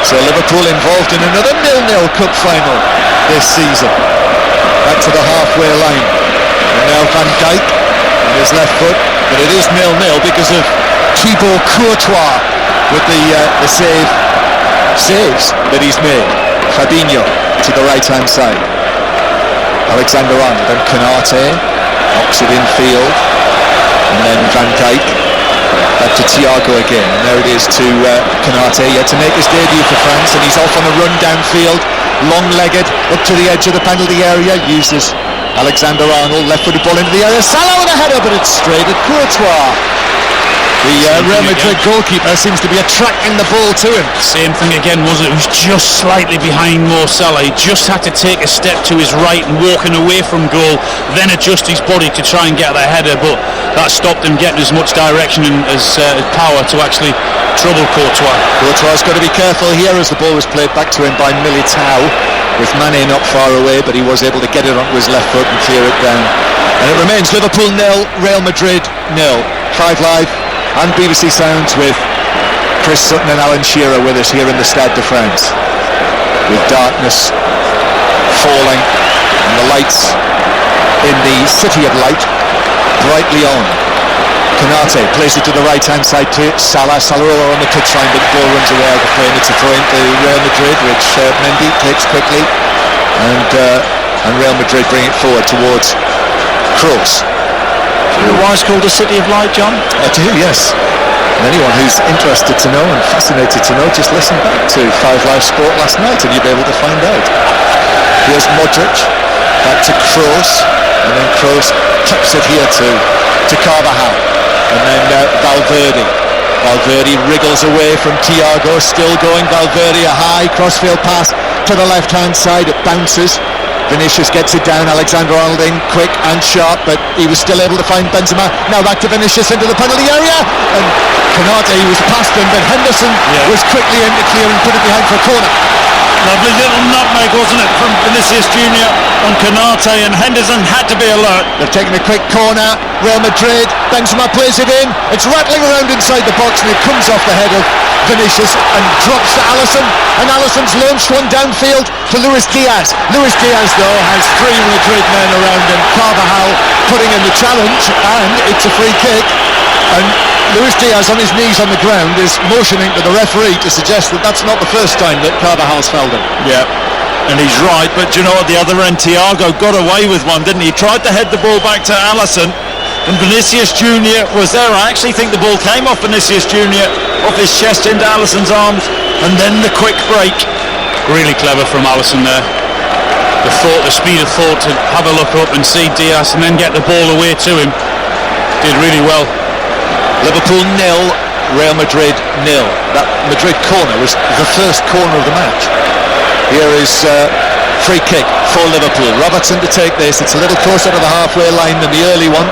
So Liverpool involved in another 0-0 cup final this season. Back to the halfway line. And now Van Dijk on his left foot, but it is 0-0 because of Thibaut Courtois with the saves that he's made. Fabinho to the right-hand side. Alexander-Arnold and Canate, opposite infield, and then Van Dijk back to Thiago again. And now it is to Canate, yet to make his debut for France, and he's off on a run downfield, long-legged, up to the edge of the penalty area, uses Alexander-Arnold, left-footed ball into the area. Salah with a header, but it's straight at Courtois. The Real Madrid goalkeeper seems to be attracting the ball to him. Same thing again, wasn't it? It was just slightly behind Mo Salah. He just had to take a step to his right and walking away from goal, then adjust his body to try and get the header, but that stopped him getting as much direction and as power to actually trouble Courtois. Courtois got to be careful here as the ball was played back to him by Militao, with Mane not far away, but he was able to get it onto his left foot and clear it down. And it remains Liverpool 0, Real Madrid 0. 5 Live and BBC Sounds with Chris Sutton and Alan Shearer with us here in the Stade de France, with darkness falling and the lights in the City of Light brightly on. Konate plays it to the right hand side to Salah. Salah on the touchline, but the ball runs away out of play, and it's a throw into Real Madrid, which Mendy takes quickly, and Real Madrid bring it forward towards Kroos. Do you know why it's called the City of Light, John? I do, yes. And anyone who's interested to know and fascinated to know, just listen back to 5 Live Sport last night and you'll be able to find out. Here's Modric, back to Kroos, and then Kroos taps it here to Carvajal, and then Valverde. Valverde wriggles away from Thiago, still going Valverde, a high crossfield pass to the left hand side, it bounces. Vinicius gets it down, Alexander-Arnold in quick and sharp, but he was still able to find Benzema. Now back to Vinicius into the penalty area, and Konate was past him, but Henderson was quickly in to clear and put it behind for a corner. Lovely little nutmeg, wasn't it, from Vinicius Junior on Konate, and Henderson had to be alert. They've taken a quick corner, Real Madrid, Benzema plays it in, it's rattling around inside the box and it comes off the head of Vinicius and drops to Alisson, and Alisson's launched one downfield to Luis Diaz. Luis Diaz though has 3 Madrid men around him, Carvajal putting in the challenge, and it's a free kick, and Luis Diaz on his knees on the ground is motioning to the referee to suggest that that's not the first time that Carvajal's fouled him. Yeah, and he's right, but do you know at the other end Thiago got away with one, didn't he? He tried to head the ball back to Alisson, and Vinicius Junior was there. I actually think the ball came off Vinicius Junior, off his chest into Alisson's arms, and then the quick break. Really clever from Alisson there. The speed of thought to have a look up and see Diaz and then get the ball away to him. Did really well. Liverpool 0, Real Madrid 0. That Madrid corner was the first corner of the match. Here is free kick for Liverpool. Robertson to take this. It's a little closer to the halfway line than the early one,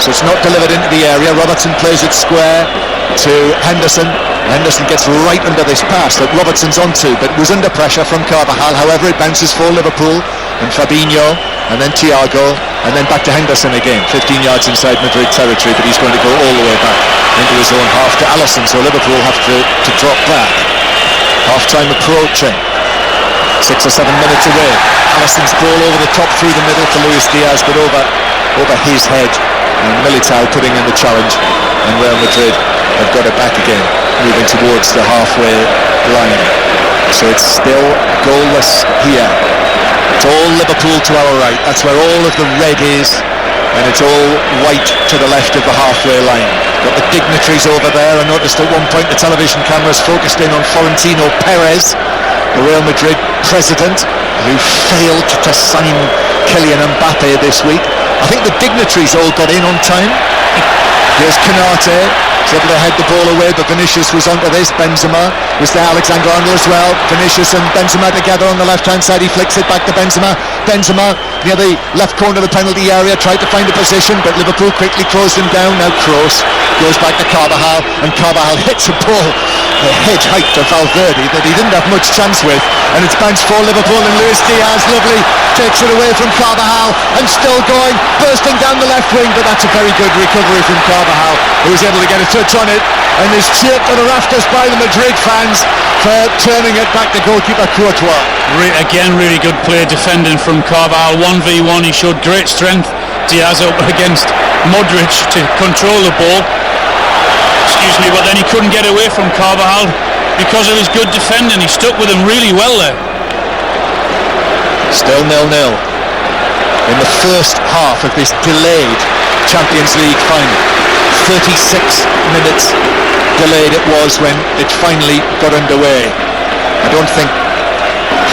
so it's not delivered into the area. Robertson plays it square to Henderson. Henderson gets right under this pass that Robertson's onto, but was under pressure from Carvajal. However, it bounces for Liverpool, and Fabinho, and then Thiago, and then back to Henderson again, 15 yards inside Madrid territory, but he's going to go all the way back into his own half to Alisson, so Liverpool have to drop back. Half-time approaching, 6 or 7 minutes away. Alisson's ball over the top through the middle for Luis Diaz, but over his head, and Militao putting in the challenge, and Real Madrid have got it back again, moving towards the halfway line. So it's still goalless here. It's all Liverpool to our right, that's where all of the red is, and it's all white to the left of the halfway line. Got the dignitaries over there. I noticed at one point the television cameras focused in on Florentino Perez, the Real Madrid president, who failed to sign Kylian Mbappe this week. I think the dignitaries all got in on time. Here's Konate, he's able to head the ball away, but Vinicius was onto this. Benzema was there, Alexander-Arnold as well. Vinicius and Benzema together on the left-hand side. He flicks it back to Benzema. Benzema near the left corner of the penalty area, tried to find a position, but Liverpool quickly closed him down. Now Kroos goes back to Carvajal, and Carvajal hits a ball the head height to Valverde that he didn't have much chance with, and it's bounced for Liverpool, and Luis Diaz, lovely, takes it away from Carvajal, and still going, bursting down the left wing, but that's a very good recovery from Carvajal, who was able to get a touch on it, and is cheered to the rafters by the Madrid fans for turning it back to goalkeeper Courtois. Again, really good play defending from Carvajal. 1v1, he showed great strength. Diaz up against Modric to control the ball, but then he couldn't get away from Carvajal because of his good defending. He stuck with him really well there. Still 0-0 in the first half of this delayed Champions League final. 36 minutes delayed it was when it finally got underway. I don't think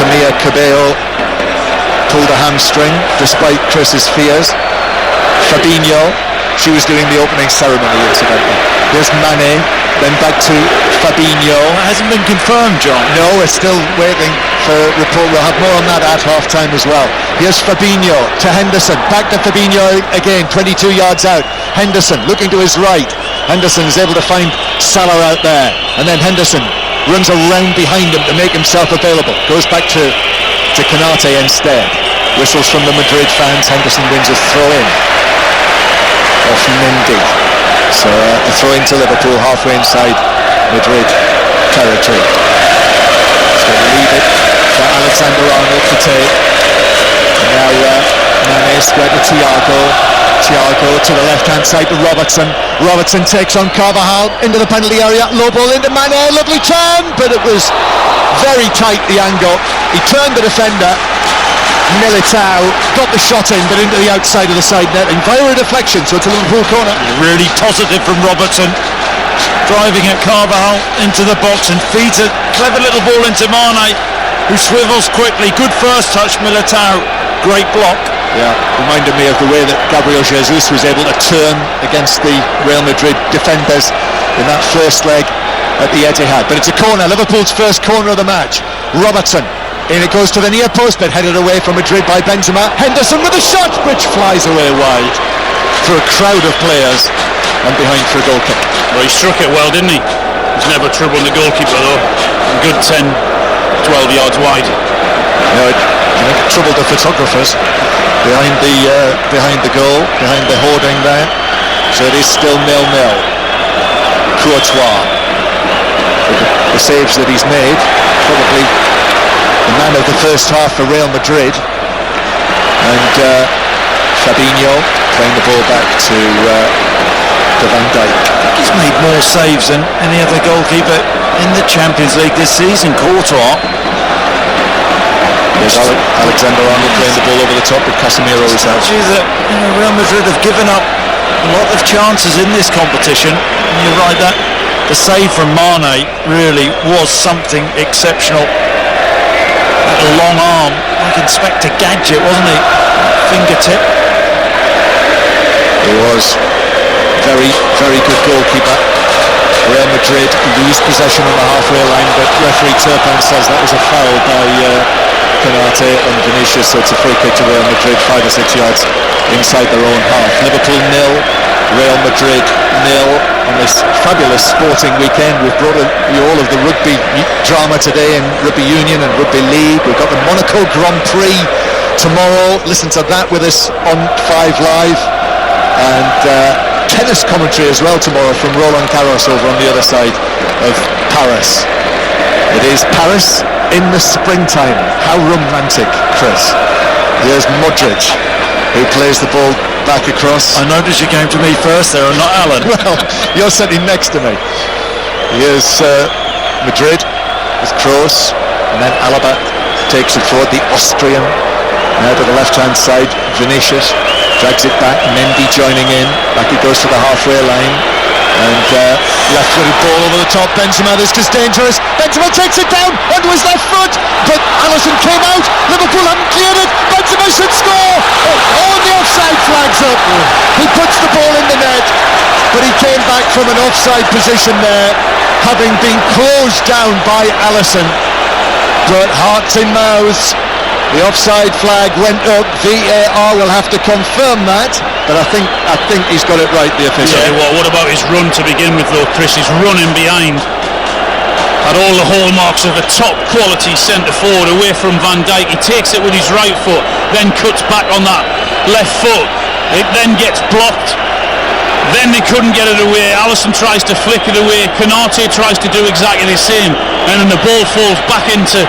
Camilla Cabello pulled a hamstring despite Chris's fears. Fabinho, she was doing the opening ceremony incidentally. There's Mane, then back to Fabinho. That hasn't been confirmed, John. No, we're still waiting for report. We'll have more on that at half-time as well. Here's Fabinho to Henderson, back to Fabinho again, 22 yards out. Henderson looking to his right. Henderson is able to find Salah out there, and then Henderson runs around behind him to make himself available. Goes back to Konate instead. Whistles from the Madrid fans. Henderson wins a throw-in off Mendy. So a throw-in to Liverpool halfway inside Madrid territory. So leave it for Alexander-Arnold to take. And now Mane square to Thiago to the left-hand side to Robertson. Robertson takes on Carvajal into the penalty area. Low ball into Mane. Lovely turn, but it was very tight, the angle. He turned the defender. Militao got the shot in, but into the outside of the side net, and via a deflection, so it's a Liverpool corner. Really positive from Robertson, driving at Carvajal into the box and feeds a clever little ball into Mane, who swivels quickly. Good first touch, Militao. Great block. Yeah, reminded me of the way that Gabriel Jesus was able to turn against the Real Madrid defenders in that first leg at the Etihad. But it's a corner, Liverpool's first corner of the match. Robertson. In it goes to the near post, but headed away from Madrid by Benzema. Henderson with a shot, which flies away wide through a crowd of players and behind for a goal kick. Well, he struck it well, didn't he? He's never troubled the goalkeeper though. A good 10, 12 yards wide. No, I think it troubled the photographers behind the goal, behind the hoarding there. So it is still 0-0. Courtois, the saves that he's made, probably the man of the first half for Real Madrid. And Fabinho playing the ball back to Van Dijk. He's made more saves than any other goalkeeper in the Champions League this season. Courtois. There's Alexander-Arnold playing the ball over the top with Casemiro is out. That Real Madrid have given up a lot of chances in this competition. And you're right, that the save from Mane really was something exceptional. A long arm, like Inspector Gadget, wasn't he? Fingertip. He was very, very good goalkeeper. Real Madrid lose possession on the halfway line, but referee Turpin says that was a foul by Konate and Vinicius, so it's a free kick to Real Madrid, 5 or 6 yards inside their own half. Liverpool 0, Real Madrid 0 on this fabulous sporting weekend. We've brought you all of the rugby drama today in Rugby Union and Rugby League. We've got the Monaco Grand Prix tomorrow. Listen to that with us on 5 Live. And tennis commentary as well tomorrow from Roland Garros over on the other side of Paris. It is Paris in the springtime. How romantic, Chris. Here's Modric, who plays the ball back across. I noticed you came to me first there and not Alan. Well, you're sitting next to me. Here's Madrid with Kroos, and then Alaba takes it forward, the Austrian. Now to the left-hand side, Vinicius drags it back, Mendy joining in. Back it goes to the halfway line. And left-footed ball over the top. Benzema, this is dangerous. Benzema takes it down onto his left foot, but Alisson came out. Liverpool haven't cleared it. Benzema should score. Oh, the offside flag's up. He puts the ball in the net, but he came back from an offside position there, having been closed down by Alisson. But hearts in mouths. The offside flag went up. VAR will have to confirm that, but I think he's got it right, the official. Yeah, well, what about his run to begin with though, Chris? He's running behind. Had all the hallmarks of a top quality centre forward away from Van Dijk. He takes it with his right foot, then cuts back on that left foot. It then gets blocked. Then they couldn't get it away. Alisson tries to flick it away. Konate tries to do exactly the same, and then the ball falls back into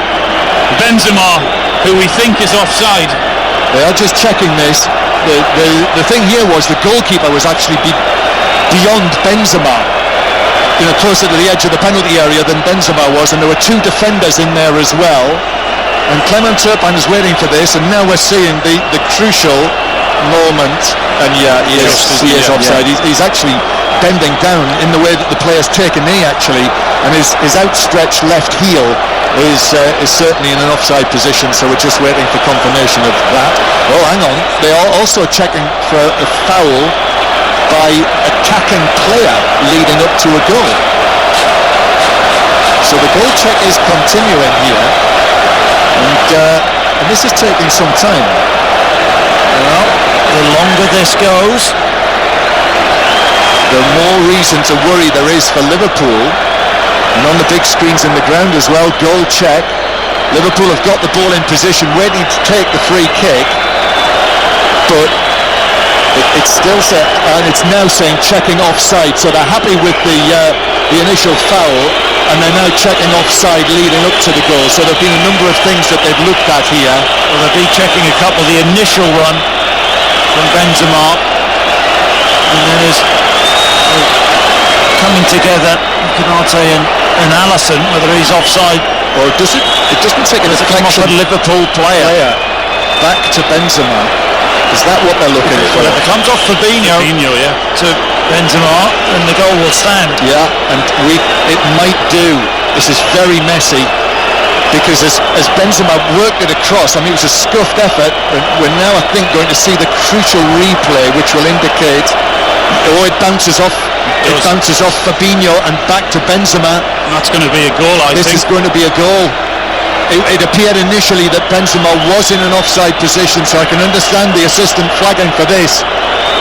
Benzema, who we think is offside. They are just checking this. The thing here was the goalkeeper was actually beyond Benzema, closer to the edge of the penalty area than Benzema was, and there were 2 defenders in there as well. And Clement Turpin is waiting for this, and now we're seeing the crucial moment. And yeah, he is offside. Yeah. He's actually bending down in the way that the player's take a knee, actually, and his outstretched left heel is certainly in an offside position, so we're just waiting for confirmation of that. Oh, hang on, they are also checking for a foul by attacking player leading up to a goal. So the goal check is continuing here, and this is taking some time. Well, the longer this goes, the more reason to worry there is for Liverpool. And on the big screens in the ground as well, goal check. Liverpool have got the ball in position, waiting to take the free kick, but it's still set, and it's now saying checking offside. So they're happy with the initial foul, and they're now checking offside leading up to the goal. So there've been a number of things that they've looked at here. well, they'll be checking a couple. The initial run from Benzema, and then is coming together, Konate and Alisson, whether he's offside or does it? It doesn't take a deflection. A Liverpool player back to Benzema. Is that what they're looking for? Well, if it comes off Fabinho to Benzema, then the goal will stand. Yeah, and it might do. This is very messy, because as Benzema worked it across, I mean, it was a scuffed effort. We're now, I think, going to see the crucial replay, which will indicate, it bounces off. It bounces off Fabinho and back to Benzema. And that's going to be a goal, I think. This is going to be a goal. It appeared initially that Benzema was in an offside position, so I can understand the assistant flagging for this.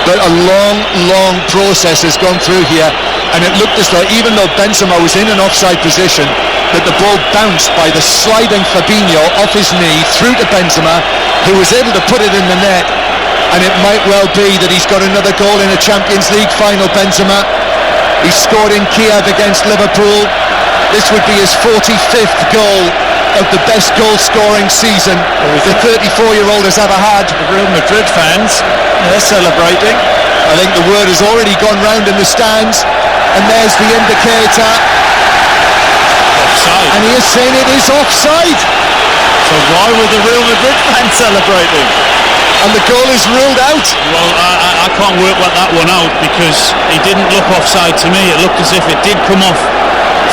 But a long process has gone through here, and it looked as though, even though Benzema was in an offside position, that the ball bounced by the sliding Fabinho off his knee through to Benzema, who was able to put it in the net. And it might well be that he's got another goal in a Champions League final, Benzema. He scored in Kiev against Liverpool. This would be his 45th goal of the best goal-scoring season the 34-year-old has ever had. The Real Madrid fans, they're celebrating. I think the word has already gone round in the stands, and there's the indicator. Offside. And he is saying it is offside. So why were the Real Madrid fans celebrating? And the goal is ruled out. Well, I can't work that one out, because he didn't look offside to me. It looked as if it did come off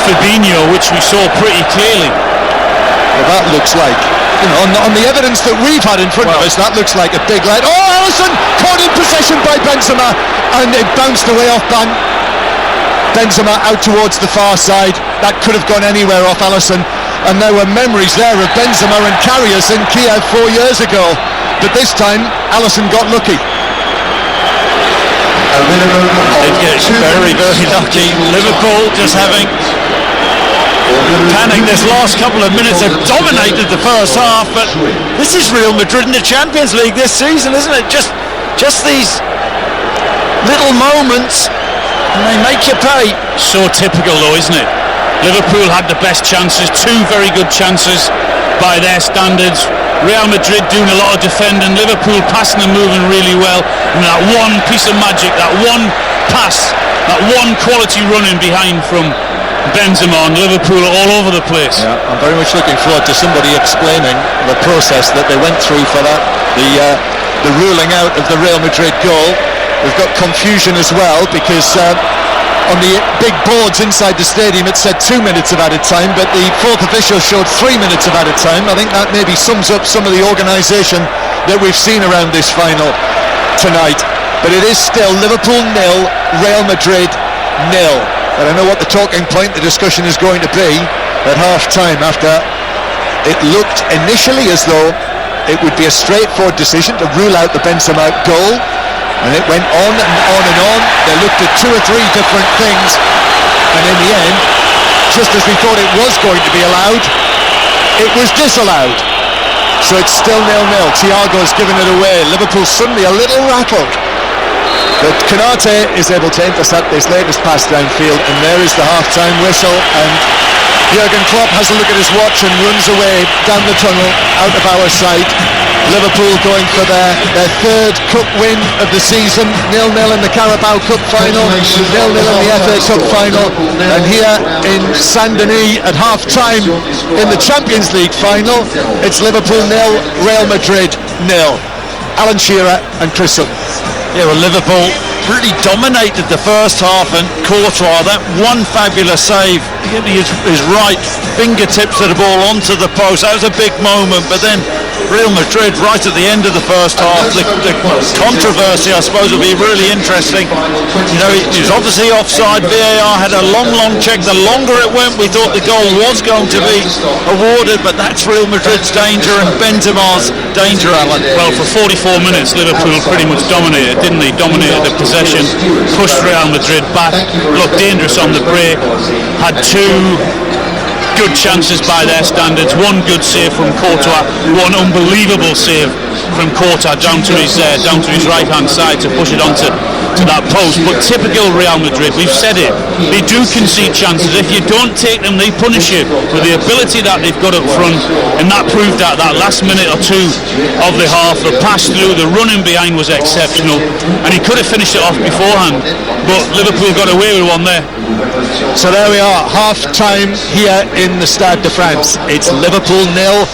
Fabinho, which we saw pretty clearly. Well, that looks like, on the evidence that we've had in front of us, that looks like a big lead. Oh, Alisson caught in possession by Benzema, and it bounced away off Benzema out towards the far side. That could have gone anywhere off Alisson, and there were memories there of Benzema and Karius in Kiev 4 years ago. But this time, Alisson got lucky. It gets very lucky. Liverpool just having panicked this last couple of minutes. Have dominated the first half, but this is Real Madrid in the Champions League this season, isn't it? Just these little moments, and they make you pay. So typical though, isn't it? Liverpool had the best chances, two very good chances by their standards. Real Madrid doing a lot of defending, Liverpool passing and moving really well, and that one piece of magic, that one pass, that one quality running behind from Benzema, and Liverpool are all over the place. Yeah, I'm very much looking forward to somebody explaining the process that they went through for that, the ruling out of the Real Madrid goal. We've got confusion as well, because on the big boards inside the stadium it said 2 minutes of added time, but the fourth official showed 3 minutes of added time. I think that maybe sums up some of the organisation that we've seen around this final tonight. But it is still Liverpool 0, Real Madrid 0. I don't know what the talking point, the discussion is going to be at half-time, after it looked initially as though it would be a straightforward decision to rule out the Benzema goal. And it went on and on and on. They looked at 2 or 3 different things, and in the end, just as we thought it was going to be allowed, it was disallowed. So it's still 0-0. Thiago's given it away. Liverpool suddenly a little rattled. But Konate is able to intercept this latest pass downfield, and there is the half-time whistle, and Jurgen Klopp has a look at his watch and runs away down the tunnel out of our sight. Liverpool going for their third cup win of the season, 0-0 in the Carabao Cup final, 0-0 in the FA Cup final, and here in Saint-Denis at half-time in the Champions League final, it's Liverpool 0, Real Madrid 0. Alan Shearer and Chris Sutton. Yeah, well, Liverpool really dominated the first half, and Courtois, that one fabulous save, his right fingertips of the ball onto the post, that was a big moment. But then Real Madrid, right at the end of the first half, the controversy, I suppose, will be really interesting. You know, he was obviously offside. VAR had a long check. The longer it went, we thought the goal was going to be awarded, but that's Real Madrid's danger and Benzema's danger, Alan. Well, for 44 minutes, Liverpool pretty much dominated, didn't they? Dominated the possession, pushed Real Madrid back, looked dangerous on the break, had two good chances by their standards, one good save from Courtois, one unbelievable save from Courtois down to his right hand side to push it onto that post. But typical Real Madrid, we've said it, they do concede chances. If you don't take them, they punish you. With the ability that they've got up front, and that proved that last minute or two of the half, the pass through, the running behind was exceptional, and he could have finished it off beforehand, but Liverpool got away with one there. So there we are, half time here in the Stade de France. It's Liverpool 0,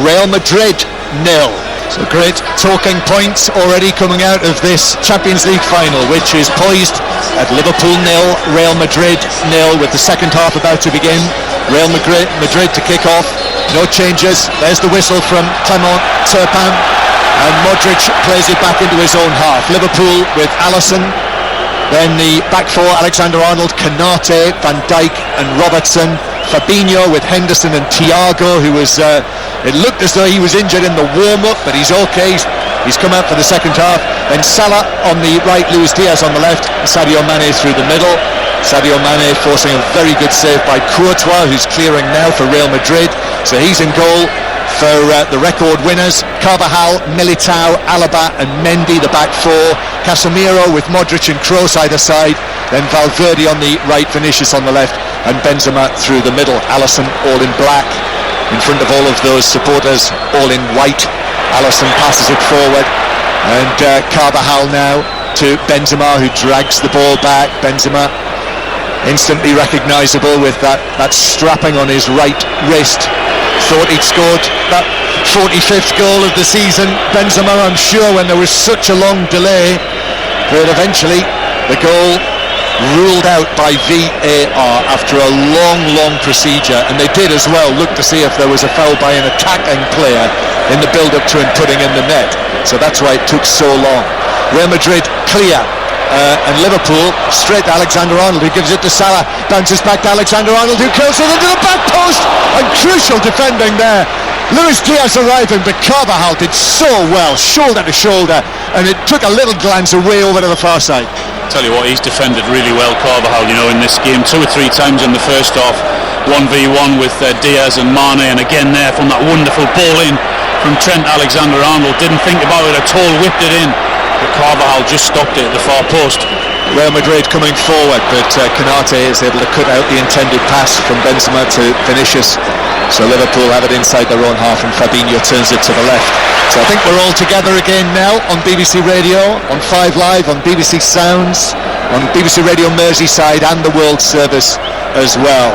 Real Madrid 0. So great talking points already coming out of this Champions League final, which is poised at Liverpool 0, Real Madrid 0, with the second half about to begin. Real Madrid to kick off, no changes. There's the whistle from Clement Turpin, and Modric plays it back into his own half. Liverpool with Alisson, then the back four, Alexander-Arnold, Konate, Van Dijk and Robertson. Fabinho with Henderson and Thiago, who was, it looked as though he was injured in the warm-up, but he's okay. He's come out for the second half. Then Salah on the right, Luis Diaz on the left, and Sadio Mane through the middle. Sadio Mane forcing a very good save by Courtois, who's clearing now for Real Madrid. So he's in goal for the record winners. Carvajal, Militao, Alaba and Mendy, the back four. Casemiro with Modric and Kroos either side. Then Valverde on the right, Vinicius on the left, and Benzema through the middle. Alisson all in black in front of all of those supporters, all in white. Alisson passes it forward, and Carvajal now to Benzema, who drags the ball back. Benzema instantly recognisable with that strapping on his right wrist. Thought he'd scored that 45th goal of the season, Benzema, I'm sure, when there was such a long delay, but eventually the goal ruled out by VAR after a long procedure, and they did as well look to see if there was a foul by an attacking player in the build-up to him putting in the net, so that's why it took so long. Real Madrid clear, and Liverpool straight to Alexander-Arnold, who gives it to Salah, bounces back to Alexander-Arnold, who curls it into the back post, and crucial defending there. Luis Diaz arriving, but Carvajal did so well, shoulder to shoulder, and it took a little glance away over to the far side. Tell you what, he's defended really well, Carvajal, you know, in this game 2 or 3 times in the first half, 1v1 with Diaz and Mane, and again there from that wonderful ball in from Trent Alexander-Arnold, didn't think about it at all, whipped it in, but Carvajal just stopped it at the far post. Real Madrid coming forward, but Konate is able to cut out the intended pass from Benzema to Vinicius, so Liverpool have it inside their own half, and Fabinho turns it to the left. So I think we're all together again now on BBC Radio, on 5 Live, on BBC Sounds, on BBC Radio Merseyside and the World Service as well,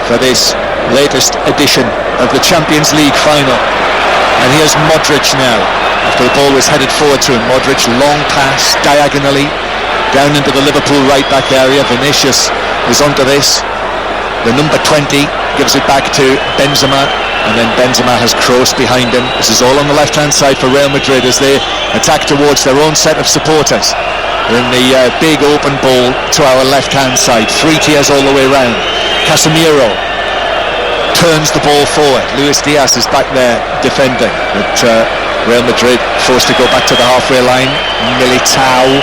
for this latest edition of the Champions League final. And here's Modric now, after the ball was headed forward to him. Modric, long pass diagonally down into the Liverpool right back area. Vinicius is onto this. The number 20 gives it back to Benzema, and then Benzema has Kroos behind him. This is all on the left hand side for Real Madrid as they attack towards their own set of supporters in the big open ball to our left hand side. 3 tiers all the way round. Casemiro turns the ball forward. Luis Diaz is back there defending, but Real Madrid forced to go back to the halfway line. Militao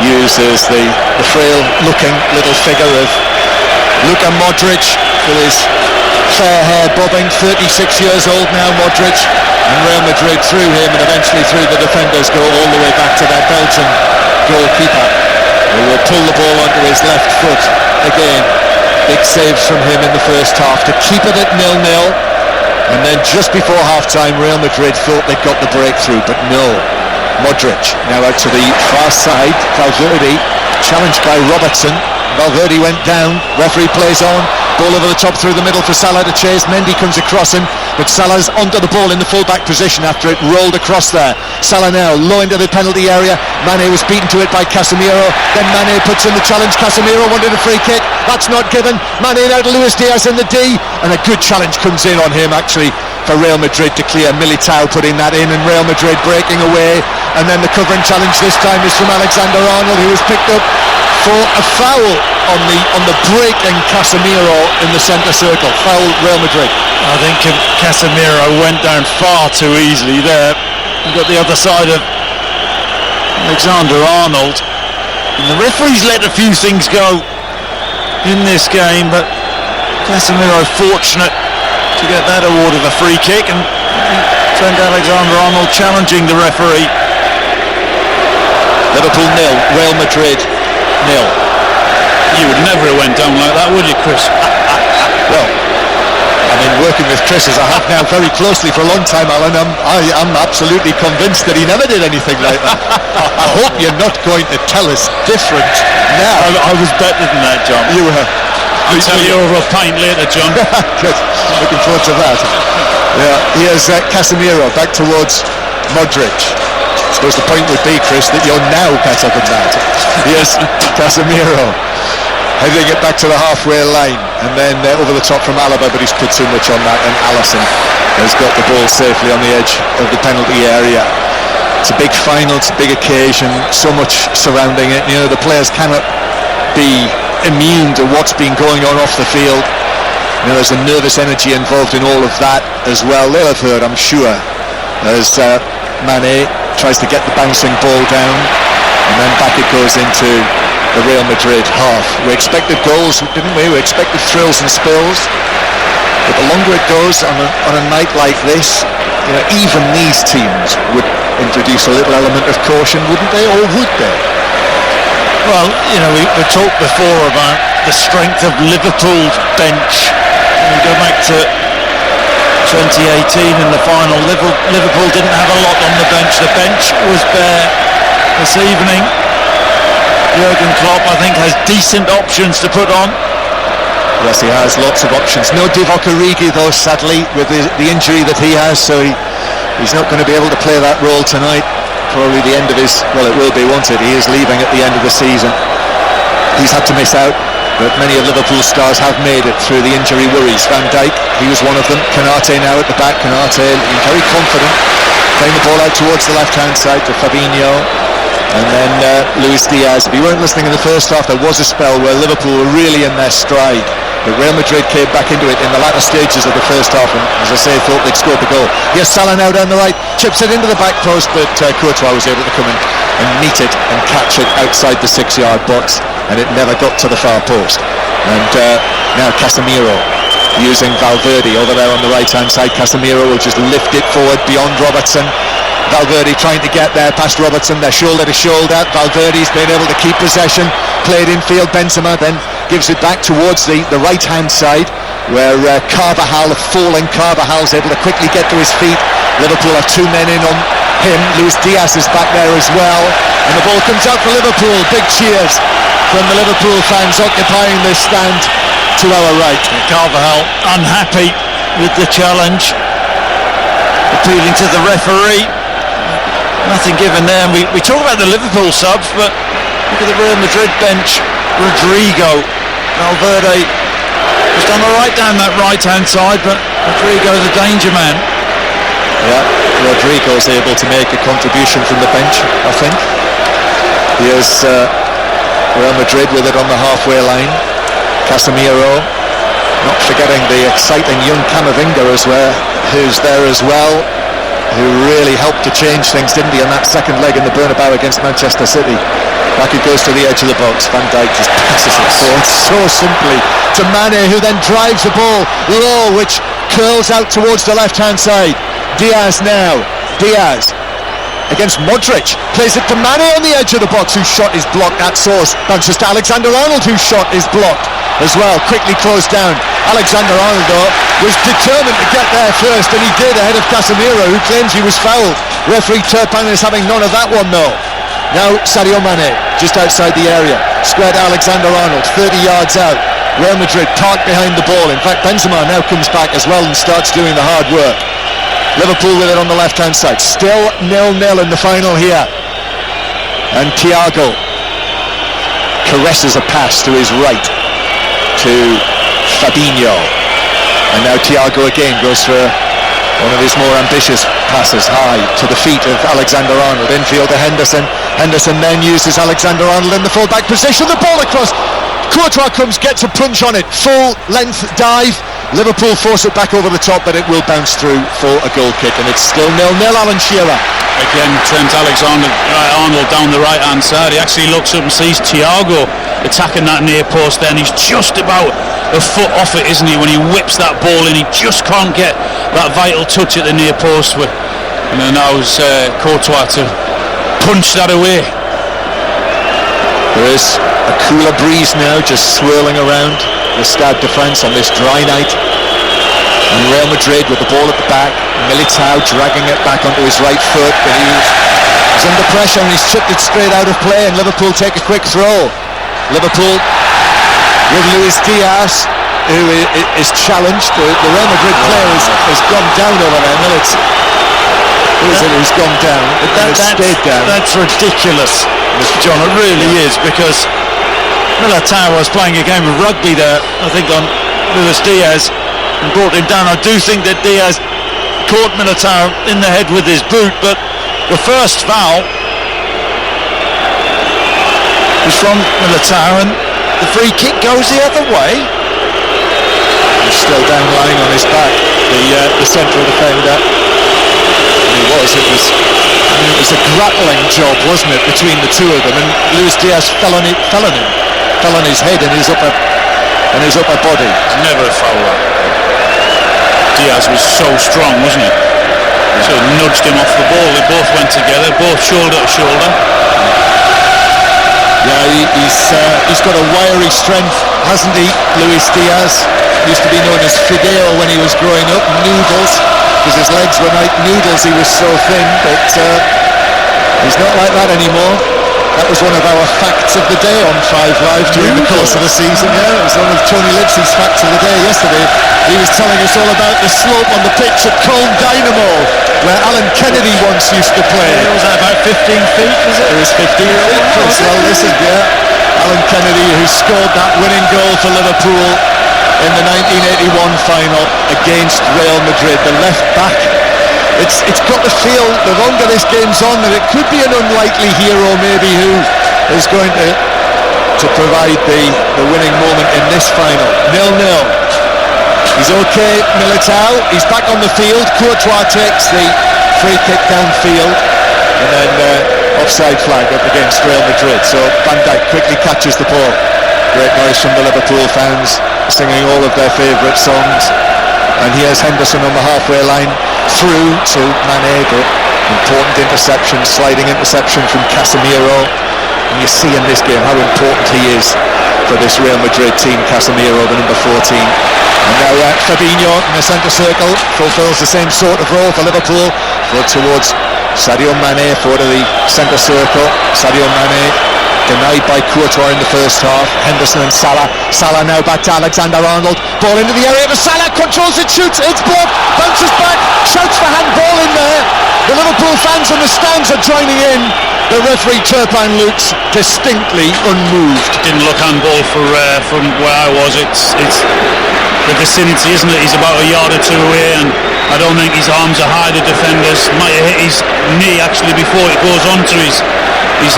uses the frail looking little figure of Luka Modric with his fair hair bobbing. 36 years old now, Modric, and Real Madrid through him and eventually through the defenders go all the way back to their Belgian goalkeeper, who will pull the ball onto his left foot again. Big saves from him in the first half to keep it at 0-0, and then just before half-time Real Madrid thought they'd got the breakthrough, but no. Modric now out to the far side, Valverde challenged by Robertson. Valverde went down, referee plays on, ball over the top through the middle for Salah to chase. Mendy comes across him, but Salah's onto the ball in the full-back position after it rolled across there. Salah now low into the penalty area. Mane was beaten to it by Casemiro, then Mane puts in the challenge. Casemiro wanted a free kick, that's not given. Mane now to Luis Diaz in the D, and a good challenge comes in on him actually for Real Madrid to clear. Militao putting that in, and Real Madrid breaking away, and then the covering challenge this time is from Alexander-Arnold, who was picked up for a foul on the breaking Casemiro in the centre circle. Foul Real Madrid. I think Casemiro went down far too easily there. You've got the other side of Alexander-Arnold, and the referee's let a few things go in this game, but Casemiro fortunate to get that award of a free kick, and Trent Alexander-Arnold challenging the referee. Liverpool 0, Real Madrid 0. You would never have went down like that, would you, Chris? Well, I mean, working with Chris as I have now very closely for a long time, Alan, I'm absolutely convinced that he never did anything like that. I hope you're not going to tell us different now. I was better than that, John. You were. I'll tell you over a pint later, John. Good. Looking forward to that. Yeah, here's Casemiro back towards Modric. I suppose the point would be, Chris, that you're now better than that. Here's Casemiro heading it back to the halfway line, and then over the top from Alaba, but he's put too much on that, and Alisson has got the ball safely on the edge of the penalty area. It's a big final, it's a big occasion, so much surrounding it. You know, the players cannot be immune to what's been going on off the field. You know, there's a nervous energy involved in all of that as well. They'll have heard, I'm sure, as Mane tries to get the bouncing ball down, and then back it goes into the Real Madrid half. We expected goals, didn't we? We expected thrills and spills, but the longer it goes on a night like this, you know, even these teams would introduce a little element of caution, wouldn't they, or would they? Well, you know, we talked before about the strength of Liverpool's bench. We go back to 2018 in the final. Liverpool didn't have a lot on the bench. The bench was bare this evening. Jurgen Klopp, I think, has decent options to put on. Yes, he has lots of options. No Divock Origi, though, sadly, with the injury that he has, so he's not going to be able to play that role tonight. Probably the end of his, well, it will be, won't it? He is leaving at the end of the season. He's had to miss out, but many of Liverpool's stars have made it through the injury worries. Van Dijk, he was one of them. Konate now at the back. Konate looking very confident, playing the ball out towards the left-hand side to Fabinho. And then Luis Diaz. If you weren't listening in the first half, there was a spell where Liverpool were really in their stride, but Real Madrid came back into it in the latter stages of the first half, and as I say, thought they'd scored the goal. Here's Salah now down the right, chips it into the back post, but Courtois was able to come in and meet it and catch it outside the 6-yard box, and it never got to the far post. And now Casemiro using Valverde over there on the right-hand side. Casemiro will just lift it forward beyond Robertson. Valverde trying to get there past Robertson. They're shoulder to shoulder. Valverde's been able to keep possession, played infield. Benzema then gives it back towards the right-hand side, where Carvajal, a falling Carvajal's able to quickly get to his feet. Liverpool are 2 men in on him. Luis Diaz is back there as well, and the ball comes out for Liverpool. Big cheers from the Liverpool fans occupying this stand to our right. Carvajal unhappy with the challenge, appealing to the referee. Nothing given there. We talk about the Liverpool subs, but look at the Real Madrid bench. Rodrigo, Valverde has done all right down that right-hand side, but Rodrigo, the danger man. Yeah, Rodrigo's able to make a contribution from the bench, I think. Here's Real Madrid with it on the halfway line. Casemiro, not forgetting the exciting young Camavinga as well, who's there as well, who really helped to change things, didn't he, on that second leg in the Bernabeu against Manchester City. Back it goes to the edge of the box. Van Dijk just passes it forward so simply to Mane, who then drives the ball low, which curls out towards the left-hand side. Diaz now. Diaz against Modric, plays it to Mane on the edge of the box, whose shot is blocked at source. That's just Alexander-Arnold, whose shot is blocked as well, quickly closed down. Alexander-Arnold, though, was determined to get there first, and he did, ahead of Casemiro, who claims he was fouled. Referee Turpin is having none of that one, though. Now Sadio Mane, just outside the area. square to Alexander-Arnold, 30 yards out. Real Madrid parked behind the ball. In fact, Benzema now comes back as well and starts doing the hard work. Liverpool with it on the left-hand side. Still 0-0 in the final here. And Thiago caresses a pass to his right to Fabinho. And now Thiago again goes for one of his more ambitious passes high to the feet of Alexander-Arnold. Infield to Henderson. Henderson then uses Alexander-Arnold in the full-back position. The ball across. Courtois comes, gets a punch on it. Full length dive. Liverpool force it back over the top, but it will bounce through for a goal kick. And it's still 0-0. Alan Shearer. Again, Trent Alexander-Arnold down the right-hand side. He actually looks up and sees Thiago attacking that near post there, and he's just about a foot off it, isn't he, when he whips that ball in. He just can't get that vital touch at the near post. And then now it's Courtois to punch that away. There is a cooler breeze now just swirling around the Stade de France on this dry night. And Real Madrid with the ball at the back. Militao dragging it back onto his right foot, but he's under pressure and he's chipped it straight out of play, and Liverpool take a quick throw. Liverpool with Luis Diaz, who is challenged. The Real Madrid player has gone down over there. Who's gone down? Stayed down. That's ridiculous, John. It really is, because Militao was playing a game of rugby there, I think, on Luis Diaz, and brought him down. I do think that Diaz caught Militao in the head with his boot, but the first foul was from Militao, and the free kick goes the other way. He's still down lying on his back, the central defender. It was a grappling job, wasn't it, between the two of them, and Luis Diaz fell on his head and his upper body. Never a foul that. Diaz was so strong, wasn't he? So it nudged him off the ball. They both went together, both shoulder to shoulder. Yeah, he's got a wiry strength, hasn't he, Luis Diaz? Used to be known as Fideo when he was growing up, Noodles, because his legs were like noodles, he was so thin, but he's not like that anymore. That was one of our facts of the day on 5 Live during the course of the season. Yeah, it was one of Tony Lipsy's facts of the day yesterday. He was telling us all about the slope on the pitch at Colne Dynamo, where Alan Kennedy once used to play. Was that about 15 feet, was it? It was 15 feet, Chris. Well, listen, yeah. Alan Kennedy, who scored that winning goal for Liverpool in the 1981 final against Real Madrid, the left back. It's got the feel, the longer this game's on, that it could be an unlikely hero maybe who is going to provide the winning moment in this final. 0-0. He's okay, Militao. He's back on the field. Courtois takes the free kick downfield, and then offside flag up against Real Madrid. So Van Dijk quickly catches the ball. Great noise from the Liverpool fans, singing all of their favourite songs. And here's Henderson on the halfway line, through to Mane, but important interception, sliding interception from Casemiro. And you see in this game how important he is for this Real Madrid team, Casemiro, the number 14. And now Fabinho in the centre circle fulfills the same sort of role for Liverpool. Forward towards Sadio Mane, forward to the centre circle. Sadio Mane denied by Courtois in the first half. Henderson and Salah. Salah now back to Alexander-Arnold. Ball into the area for Salah. Controls it, shoots. It's blocked. Bounces back. Shouts for handball in there. The Liverpool fans in the stands are joining in. The referee Turpin looks distinctly unmoved. Didn't look handball from where I was. It's the vicinity, isn't it? He's about a yard or two away, and I don't think his arms are high. The defenders might have hit his knee actually before it goes onto his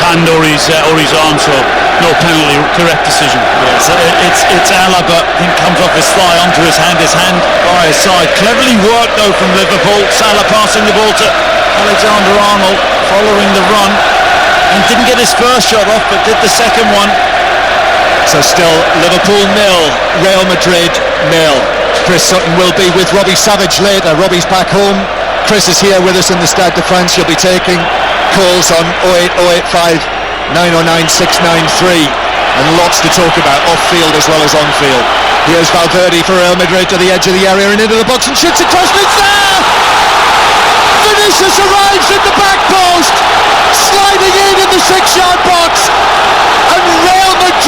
hand or his arm. So no penalty, correct decision. Yes, it's Alaba, I think, comes off his thigh onto his hand by his side. Cleverly worked though from Liverpool. Salah passing the ball to Alexander-Arnold, following the run, and didn't get his first shot off, but did the second one. So still Liverpool 0, Real Madrid 0. Chris Sutton will be with Robbie Savage later. Robbie's back home. Chris is here with us in the Stade de France. You'll be taking calls on 08085 909 693, and lots to talk about off-field as well as on-field. Here's Valverde for Real Madrid to the edge of the area and into the box and shoots it across, and it's there! Vinicius arrives in the back post, sliding in the 6-yard box, and Real Madrid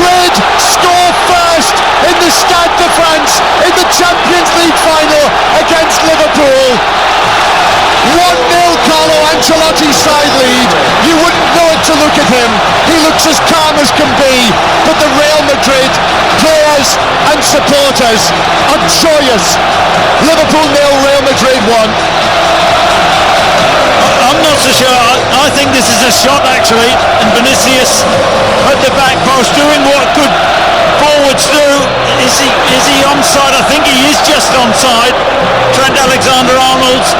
Ancelotti's side lead. You wouldn't know it to look at him. He looks as calm as can be. But the Real Madrid players and supporters are joyous. Liverpool 0, Real Madrid 1. I'm not so sure. I think this is a shot actually, and Vinicius at the back post doing what good forwards do. Is he onside? I think he is just onside. Trent Alexander-Arnold's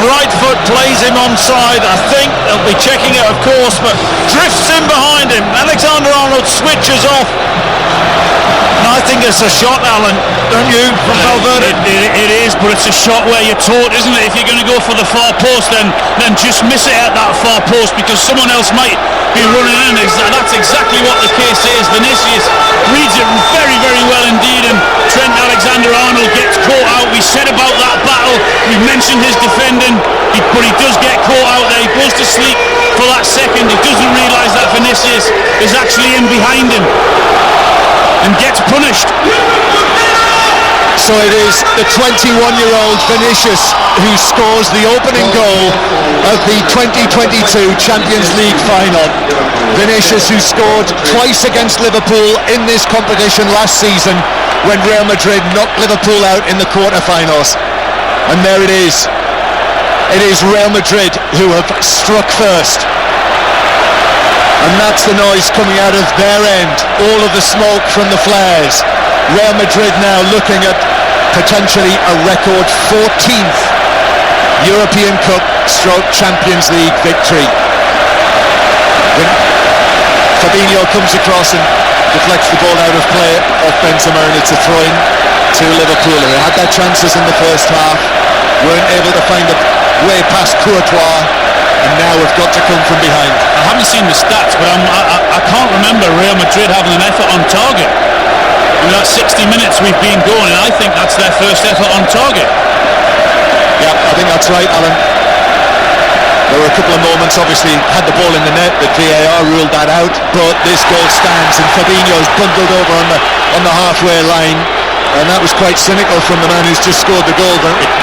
right foot plays him onside. I think they'll be checking it, of course, but drifts in behind him. Alexander-Arnold switches off. And I think it's a shot, Alan, don't you, from Valverde? It is, but it's a shot where you're taught, isn't it? If you're going to go for the far post, then just miss it at that far post because someone else might be running in. That's exactly what the case is. Vinicius reads it very, very well indeed, and Trent Alexander-Arnold gets caught out. We said about that battle, we mentioned his defending, but he does get caught out there. He goes to sleep for that second. He doesn't realise that Vinicius is actually in behind him and gets punished. So it is the 21-year-old Vinicius who scores the opening goal of the 2022 Champions League final. Vinicius, who scored twice against Liverpool in this competition last season when Real Madrid knocked Liverpool out in the quarter-finals. And there it is. It is Real Madrid who have struck first. And that's the noise coming out of their end. All of the smoke from the flares. Real Madrid now looking at potentially a record 14th European Cup / Champions League victory. Fabinho comes across and deflects the ball out of play off Benzema, and it's a throw-in to Liverpool. They had their chances in the first half, weren't able to find a way past Courtois, and now we've got to come from behind. I haven't seen the stats, but I can't remember Real Madrid having an effort on target. In that 60 minutes we've been going, and I think that's their first effort on target. Yeah, I think that's right, Alan. There were a couple of moments, obviously, had the ball in the net, but VAR ruled that out. But this goal stands, and Fabinho's bundled over on the halfway line, and that was quite cynical from the man who's just scored the goal,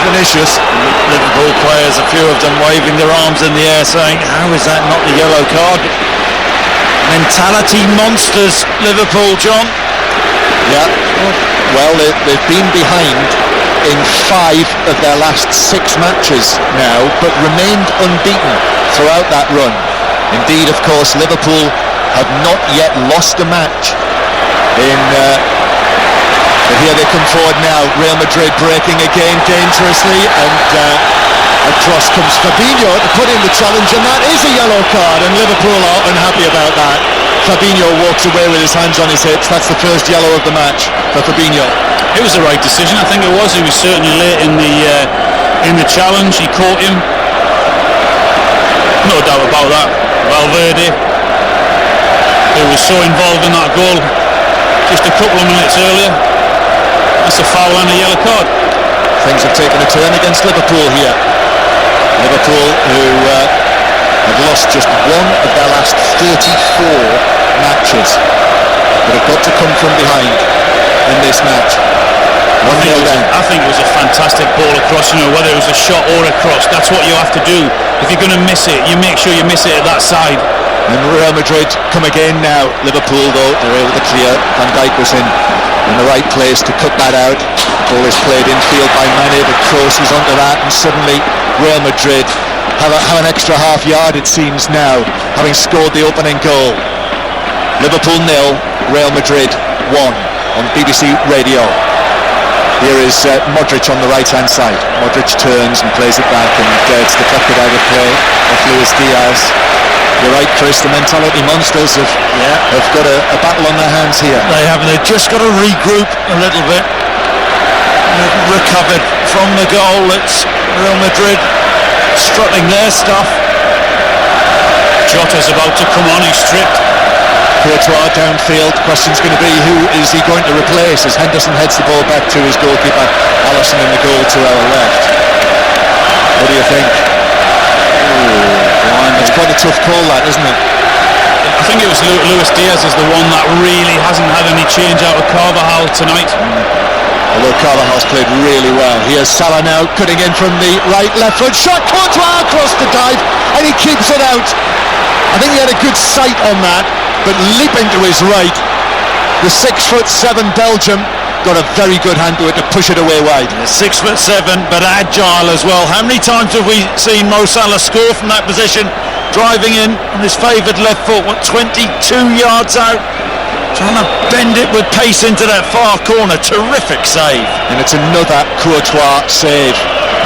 Vinicius. Liverpool players, a few of them waving their arms in the air saying, how is that not the yellow card? Mentality monsters, Liverpool, John. Yeah, well, they've been behind in 5 of their last 6 matches now, but remained unbeaten throughout that run. Indeed, of course, Liverpool have not yet lost a match but here they come forward now. Real Madrid breaking again dangerously, and across comes Fabinho to put in the challenge, and that is a yellow card, and Liverpool are unhappy about that. Fabinho walks away with his hands on his hips. That's the first yellow of the match for Fabinho. It was the right decision, I think it was. He was certainly late in the challenge. He caught him. No doubt about that. Valverde, who was so involved in that goal just a couple of minutes earlier, that's a foul and a yellow card. Things have taken a turn against Liverpool here. Liverpool, who have lost just 1 of their last 34 matches, but have got to come from behind in this match. 1-0 down. I think it was a fantastic ball across, whether it was a shot or a cross. That's what you have to do. If you're going to miss it, you make sure you miss it at that side. And Real Madrid come again now. Liverpool, though, they're able to clear. Van Dijk was in the right place to cut that out. The ball is played infield by Mane, but crosses onto that, and suddenly Real Madrid have an extra half yard, it seems now, having scored the opening goal. Liverpool 0, Real Madrid 1 on BBC Radio. Here is Modric on the right-hand side. Modric turns and plays it back, and it's deflected out of play off Luis Diaz. You're right, Chris, the mentality monsters have got a battle on their hands here. They have. They've just got to regroup a little bit. They've recovered from the goal. It's Real Madrid strutting their stuff. Jota's about to come on, he's stripped. Courtois downfield. Question's going to be, who is he going to replace as Henderson heads the ball back to his goalkeeper, Alisson, in the goal to our left. What do you think? It's quite a tough call, that, isn't it? I think it was Luis Diaz is the one that really hasn't had any change out of Carvajal tonight. Although Carvajal's played really well. Here's Salah now cutting in from the right, left foot shot. Courtois across the dive, and he keeps it out. I think he had a good sight on that, but leaping to his right, the 6'7" Belgium got a very good hand to it to push it away wide. 6'7", but agile as well. How many times have we seen Mo Salah score from that position, driving in on his favoured left foot? 22 yards out, trying to bend it with pace into that far corner. Terrific save. And it's another Courtois save.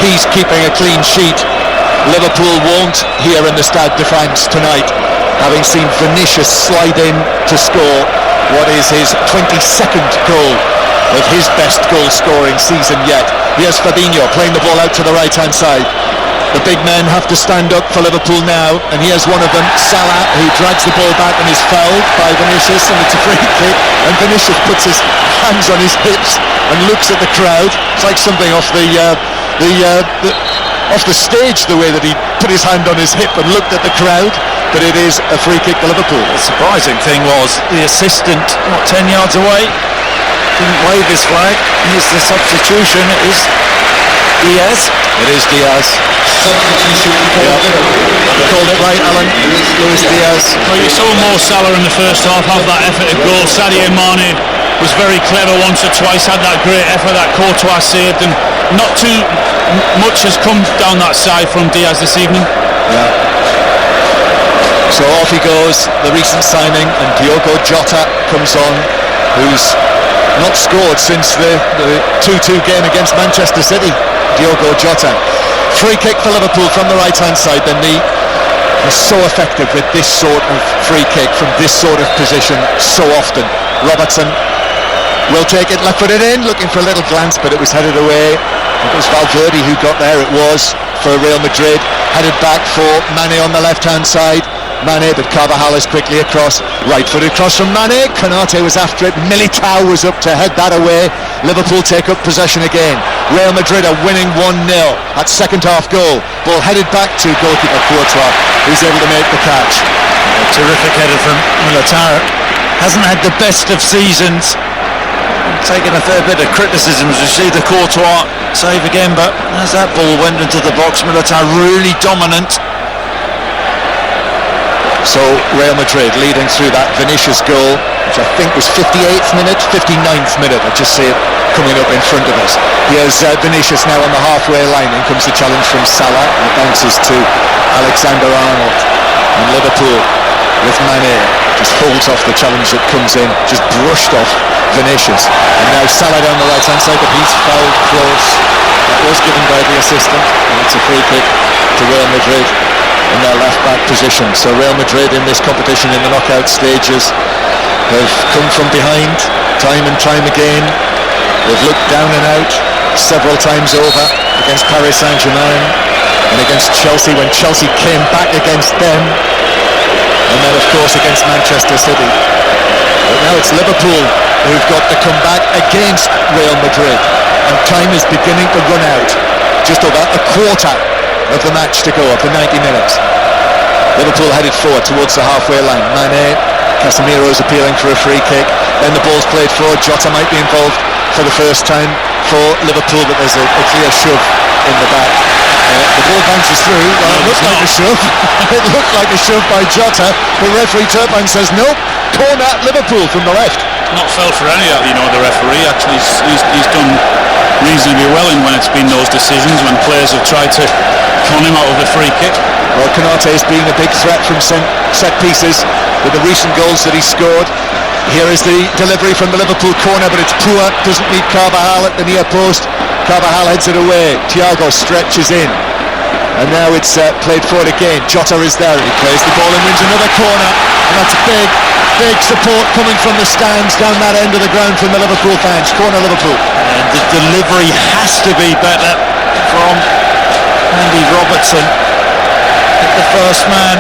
He's keeping a clean sheet. Liverpool won't here in the Stade de France tonight, having seen Vinicius slide in to score what is his 22nd goal of his best goal scoring season yet. Here's Fabinho playing the ball out to the right hand side. The big men have to stand up for Liverpool now, and here's one of them, Salah, who drags the ball back and is fouled by Vinicius, and it's a free kick, and Vinicius puts his hands on his hips and looks at the crowd. It's like something off off the stage, the way that he put his hand on his hip and looked at the crowd. But it is a free kick to Liverpool. The surprising thing was the assistant, 10 yards away, didn't wave his flag. Here's the substitution. It is Diaz. It is Diaz. Substitution. You called it right, Alan. Luis Diaz. Well, you saw Mo Salah in the first half have that effort to goal. Sadio Mane was very clever once or twice, had that great effort that Courtois saved, and not too much has come down that side from Diaz this evening. Yeah. So off he goes, the recent signing, and Diogo Jota comes on, who's not scored since the 2-2 game against Manchester City. Diogo Jota. Free kick for Liverpool from the right hand side. Then is so effective with this sort of free kick from this sort of position so often. Robertson will take it, left-footed in, looking for a little glance, but it was headed away. It was Valverde who got there. It was for Real Madrid. Headed back for Mane on the left-hand side. Mane, but Carvajal is quickly across. Right-footed cross from Mane. Konate was after it. Militao was up to head that away. Liverpool take up possession again. Real Madrid are winning 1-0 at second half goal. Ball headed back to goalkeeper Courtois, who's able to make the catch. A terrific header from Militao. Hasn't had the best of seasons. Taken a fair bit of criticism as we see the Courtois save again, but as that ball went into the box, Militao really dominant. So Real Madrid leading through that Vinicius goal, which I think was 58th minute, 59th minute. I just see it coming up in front of us. Here's Vinicius now on the halfway line. In comes the challenge from Salah, and it bounces to Alexander-Arnold. And Liverpool with Mane just holds off the challenge that comes in, just brushed off Vinicius. And now Salah down the right hand side, but he's fouled close. That was given by the assistant, and it's a free kick to Real Madrid in their left back position. So Real Madrid in this competition in the knockout stages have come from behind time and time again. They've looked down and out several times over against Paris Saint-Germain and against Chelsea when Chelsea came back against them, and then of course against Manchester City. But now it's Liverpool who've got to come back against Real Madrid, and time is beginning to run out. Just over a quarter of the match to go, of the 90 minutes. Liverpool headed forward towards the halfway line. Mane, Casemiro's appealing for a free kick. Then the ball's played forward. Jota might be involved for the first time for Liverpool, but there's a clear shove in the back. The ball bounces through. Well, it looked like a shove. It looked like a shove by Jota, but referee Turpin says nope. Corner Liverpool from the left. Not fell for any of that, the referee actually he's done reasonably well in when it's been those decisions, when players have tried to con him out of the free kick. Well, Konate is being a big threat from set pieces with the recent goals that he scored. Here is the delivery from the Liverpool corner, but it's poor, doesn't meet Carvajal at the near post. Carvajal heads it away. Thiago stretches in, and now it's played forward again. Jota is there, he plays the ball and wins another corner, and that's big support coming from the stands down that end of the ground from the Liverpool fans. Corner Liverpool. And the delivery has to be better from Andy Robertson. The first man,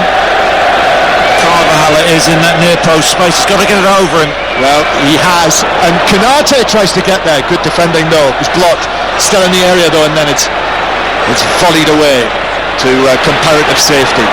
Carvajal is in that near post space. He's got to get it over him. Well, he has, and Konate tries to get there. Good defending though. It was blocked. Still in the area though, and then it's volleyed away to comparative safety.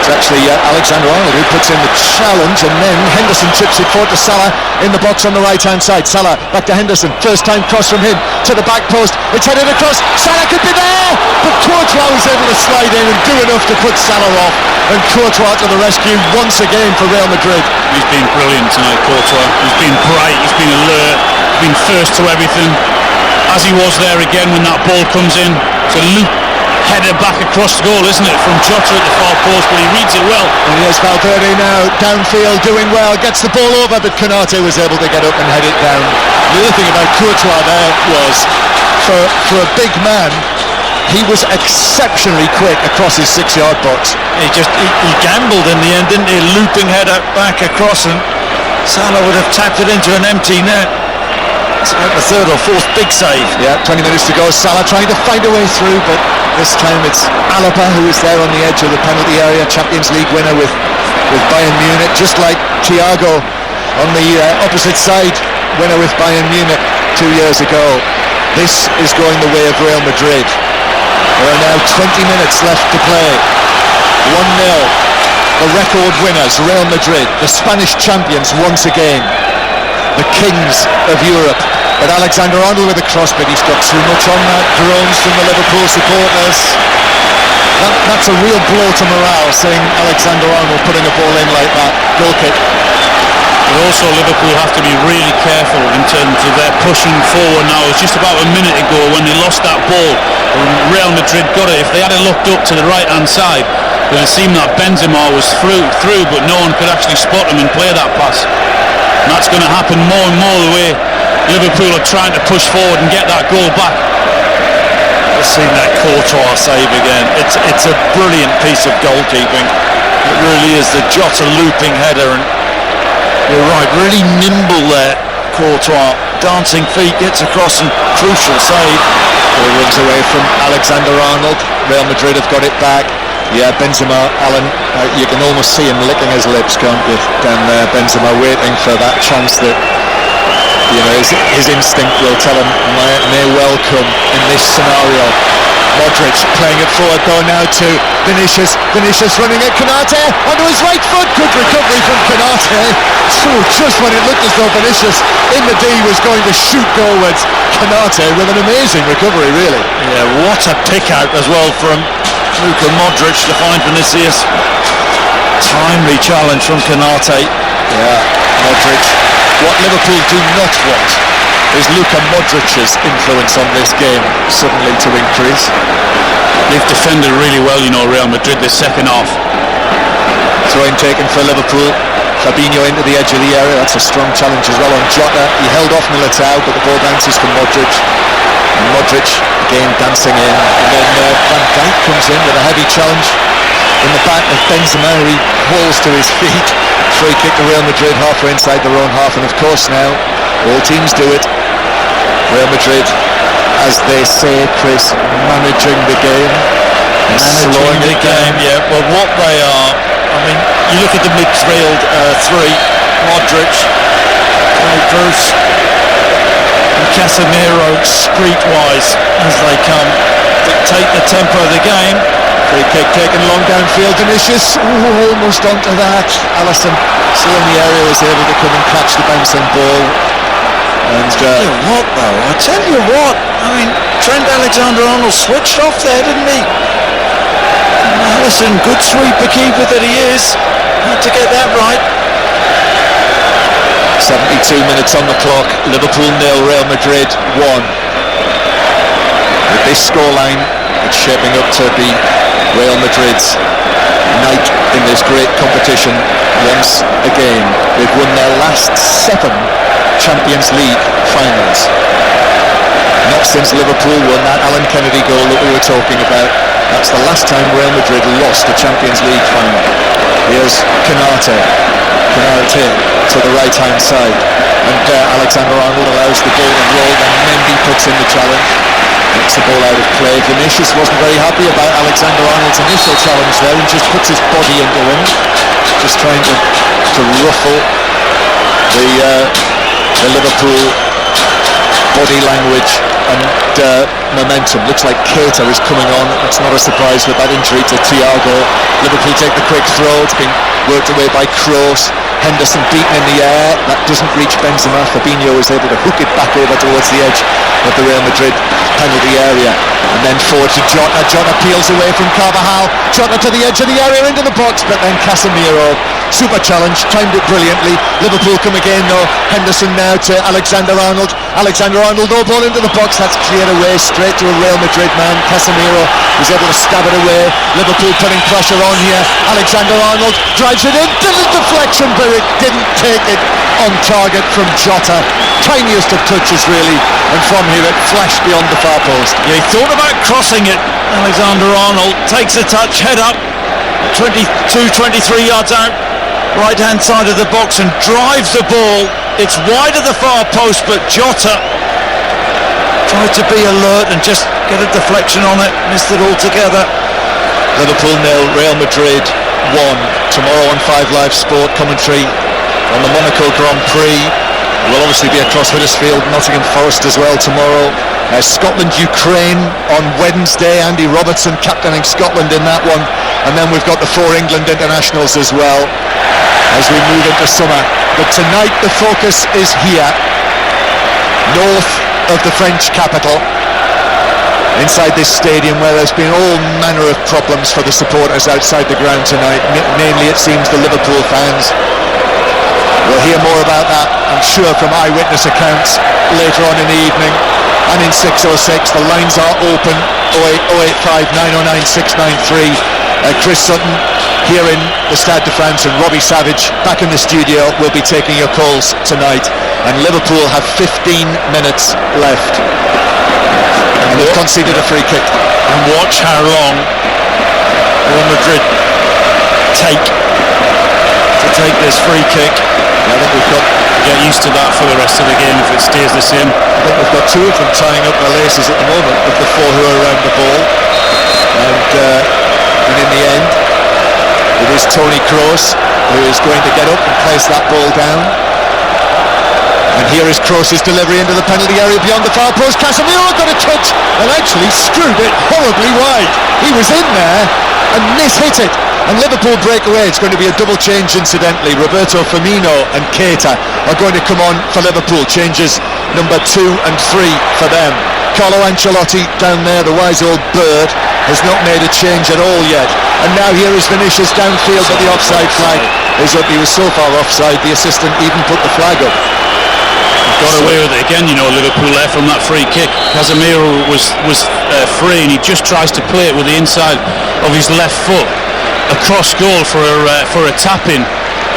It's actually Alexander-Arnold who puts in the challenge, and then Henderson chips it forward to Salah in the box on the right-hand side. Salah back to Henderson, first time cross from him to the back post. It's headed across. Salah could be there, but Courtois was able to slide in and do enough to put Salah off. And Courtois to the rescue once again for Real Madrid. He's been brilliant tonight, Courtois. He's been bright, he's been alert, he's been first to everything. As he was there again when that ball comes in. It's a loop header back across the goal, isn't it, from Jota at the far post, but he reads it well. And here's Valverde now, downfield, doing well, gets the ball over, but Konate was able to get up and head it down. The other thing about Courtois there was, for a big man, he was exceptionally quick across his 6-yard box. He gambled in the end, didn't he? Looping header back across, and Salah would have tapped it into an empty net. It's about the third or fourth big save. Yeah, 20 minutes to go. Salah trying to find a way through, but this time it's Alaba who is there on the edge of the penalty area. Champions League winner with Bayern Munich, just like Thiago on the opposite side, winner with Bayern Munich 2 years ago. This is going the way of Real Madrid. There are now 20 minutes left to play. 1-0. The record winners, Real Madrid, the Spanish champions once again. The kings of Europe. But Alexander-Arnold with a cross, but he's got too much on that. Drones from the Liverpool supporters. That's a real blow to morale, seeing Alexander-Arnold putting a ball in like that. Goal kick. But also Liverpool have to be really careful in terms of their pushing forward now. It's just about a minute ago when they lost that ball. Real Madrid got it. If they had looked up to the right-hand side, it would seem that Benzema was through, but no one could actually spot him and play that pass. And that's going to happen more and more the way Liverpool are trying to push forward and get that goal back. I've seen that Courtois save again. It's a brilliant piece of goalkeeping. It really is. The Jota looping header, and you're right, really nimble there. Courtois, dancing feet, gets across, and crucial save. Ball runs away from Alexander-Arnold. Real Madrid have got it back. Yeah, Benzema, Alan, you can almost see him licking his lips, can't you? Down there, Benzema waiting for that chance that, you know, his instinct will tell him may well come in this scenario. Modric playing it forward though now to Vinicius. Vinicius running at Konate onto his right foot. Good recovery from Konate. So just when it looked as though Vinicius in the D was going to shoot goalwards, Konate with an amazing recovery, really. Yeah, what a pick out as well from Luka Modric to find Vinicius. Timely challenge from Konate. Yeah, Modric. What Liverpool do not want is Luka Modric's influence on this game suddenly to increase. They've defended really well, you know, Real Madrid this second half. Throw-in taken for Liverpool. Fabinho into the edge of the area. That's a strong challenge as well on Jota. He held off Militao, but the ball bounces from Modric. And Modric again dancing in. And then Van Dijk comes in with a heavy challenge in the back of Benzema. He falls to his feet. Free kick to Real Madrid halfway inside their own half. And of course now, all teams do it. Real Madrid, as they say, Chris, managing the game. Managing the game, yeah. Well, what they are, I mean, you look at the midfield three, Modric, Kroos, and Casemiro, streetwise as they come, dictate the tempo of the game. Free kick taken long downfield. Vinicius, almost onto that. Alisson, still in the area, was able to come and catch the bouncing ball. And what though? I tell you what. I mean, Trent Alexander-Arnold switched off there, didn't he? And Alisson, good sweeper keeper that he is, had to get that right. 72 minutes on the clock. Liverpool 0, Real Madrid 1. With this scoreline, it's shaping up to be Real Madrid's night in this great competition once again. They've won their last 7 Champions League finals. Not since Liverpool won that Alan Kennedy goal that we were talking about. That's the last time Real Madrid lost a Champions League final. Here's Konate to the right hand side, and Alexander-Arnold allows the ball to roll, and Mendy puts in the challenge. Knocks the ball out of play. Vinicius wasn't very happy about Alexander-Arnold's initial challenge there, and just puts his body into him, just trying to ruffle the Liverpool body language and momentum. Looks like Keita is coming on. It's not a surprise with that injury to Thiago. Liverpool take the quick throw. It's been worked away by Kroos. Henderson beaten in the air. That doesn't reach Benzema. Fabinho is able to hook it back over towards the edge of the Real Madrid penalty area. And then forward to Jota. Jota peels away from Carvajal. Jota to the edge of the area into the box, but then Casemiro, super challenge, timed it brilliantly. Liverpool come again though. Henderson now to Alexander-Arnold. Alexander-Arnold, no ball into the box. That's cleared away straight to a Real Madrid man. Casemiro is able to stab it away. Liverpool putting pressure on here. Alexander-Arnold drives it in. Did a deflection, but it didn't take it on target from Jota. Tiniest of touches really, and from here it flashed beyond the far post. Yeah, he thought about crossing it. Alexander-Arnold takes a touch, head up, 22, 23 yards out, right hand side of the box, and drives the ball. It's wide of the far post, but Jota tried to be alert and just get a deflection on it, missed it altogether. Liverpool 0, Real Madrid 1. Tomorrow on 5 Live Sport commentary on the Monaco Grand Prix. Will obviously be across Huddersfield, Nottingham Forest as well tomorrow. Scotland-Ukraine on Wednesday. Andy Robertson captaining Scotland in that one. And then we've got the 4 England internationals as well as we move into summer. But tonight the focus is here, north of the French capital, inside this stadium where there's been all manner of problems for the supporters outside the ground tonight. Mainly it seems the Liverpool fans. We'll hear more about that, I'm sure, from eyewitness accounts later on in the evening. And in 606, the lines are open, 0885 909 693. Chris Sutton here in the Stade de France and Robbie Savage back in the studio will be taking your calls tonight. And Liverpool have 15 minutes left. And they've conceded a free kick. And watch how long Real Madrid take this free kick. I think we've got to get used to that for the rest of the game if it stays the same. I think we've got 2 of them tying up their laces at the moment with the 4 who are around the ball. And in the end, it is Toni Kroos who is going to get up and place that ball down. And here is Kroos' delivery into the penalty area beyond the far post. Casemiro got a touch and actually screwed it horribly wide. He was in there and mishit it. And Liverpool break away. It's going to be a double change incidentally. Roberto Firmino and Keita are going to come on for Liverpool. Changes number 2 and 3 for them. Carlo Ancelotti down there, the wise old bird, has not made a change at all yet. And now here is Vinicius downfield, but the offside flag is up. He was so far offside, the assistant even put the flag up. Got away with it again, you know, Liverpool there from that free kick. Casemiro was free, and he just tries to play it with the inside of his left foot across goal for a tap-in,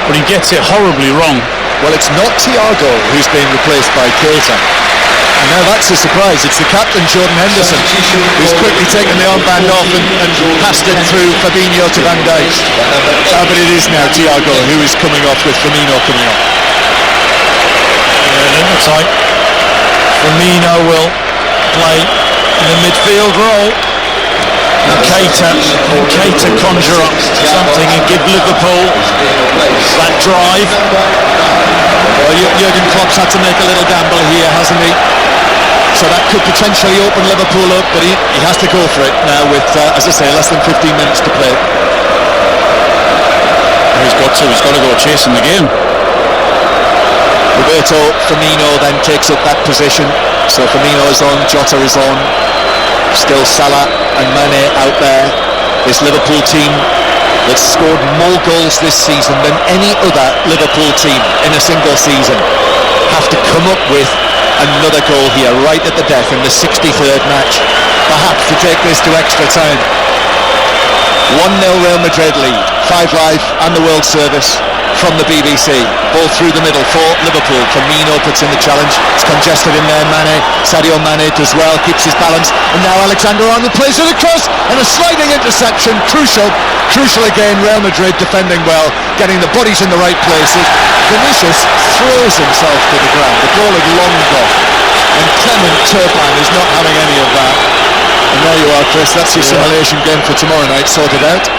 but he gets it horribly wrong. Well, it's not Thiago who's being replaced by Keita. And now that's a surprise. It's the captain, Jordan Henderson, who's quickly taken the armband off and passed it through Fabinho to Van Dijk. But it is now Thiago who is coming off with Firmino coming on. Tight. Firmino will play in the midfield role. And Keita conjure up something and give Liverpool that drive. Well, Jurgen Klopp's had to make a little gamble here, hasn't he? So that could potentially open Liverpool up, but he has to go for it now with, as I say, less than 15 minutes to play. He's got to go chasing the game. Roberto Firmino then takes up that position. So Firmino is on, Jota is on. Still Salah and Mane out there. This Liverpool team that's scored more goals this season than any other Liverpool team in a single season have to come up with another goal here right at the death in the 63rd match, perhaps to take this to extra time. 1-0 Real Madrid lead. 5 Live and the World Service from the BBC. Ball through the middle for Liverpool. Firmino puts in the challenge. It's congested in there. Sadio Mane does well, keeps his balance. And now Alexander-Arnold plays it across, and a sliding interception. Crucial again. Real Madrid defending well, getting the bodies in the right places. Vinicius throws himself to the ground. The ball had long gone, and Clement Turpin is not having any of that. And there you are, Chris. That's your simulation game for tomorrow night sorted out.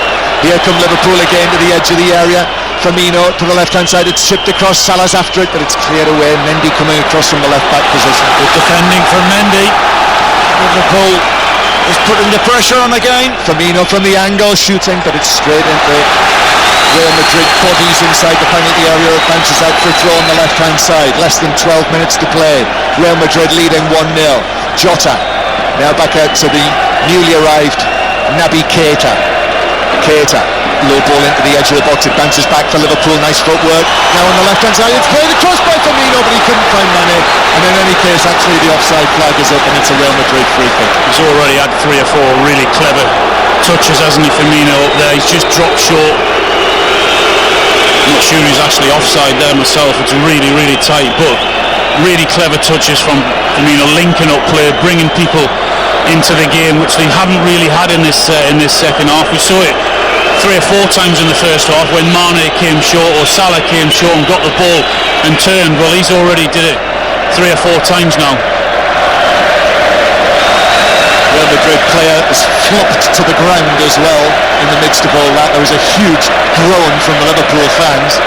Here come Liverpool again to the edge of the area. Firmino to the left-hand side, it's chipped across, Salah's after it, but it's cleared away. Mendy coming across from the left-back position. Good defending from Mendy. Liverpool is putting the pressure on again. Firmino from the angle, shooting, but it's straight into Real Madrid. Bodies inside the penalty area, it bounces out for a throw on the left-hand side. Less than 12 minutes to play. Real Madrid leading 1-0. Jota now back out to the newly arrived Naby Keita. Keita, low ball into the edge of the box, it bounces back for Liverpool, nice footwork. Now on the left-hand side, it's played across by Firmino, but he couldn't find Mane. And in any case, actually the offside flag is up and it's a Real Madrid free kick. He's already had 3 or 4 really clever touches, hasn't he, Firmino up there? He's just dropped short. I'm not sure he's actually offside there myself. It's really, really tight, but really clever touches from Firmino, linking up play, bringing people into the game, which they haven't really had in this second half. We saw it 3 or 4 times in the first half when Mane came short or Salah came short and got the ball and turned. Well, he's already did it 3 or 4 times now. Real Madrid player has flopped to the ground as well in the midst of all that. There was a huge groan from the Liverpool fans.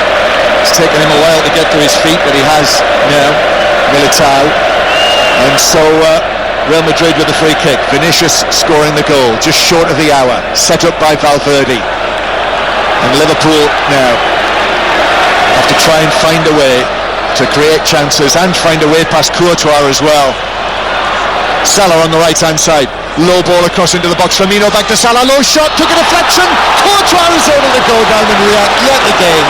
It's taken him a while to get to his feet, but he has now. Militao. And so Real Madrid with the free kick. Vinicius scoring the goal just short of the hour, set up by Valverde. And Liverpool now have to try and find a way to create chances and find a way past Courtois as well. Salah on the right hand side, low ball across into the box. Firmino back to Salah, low shot, took a deflection. Courtois was able to go down and react yet again.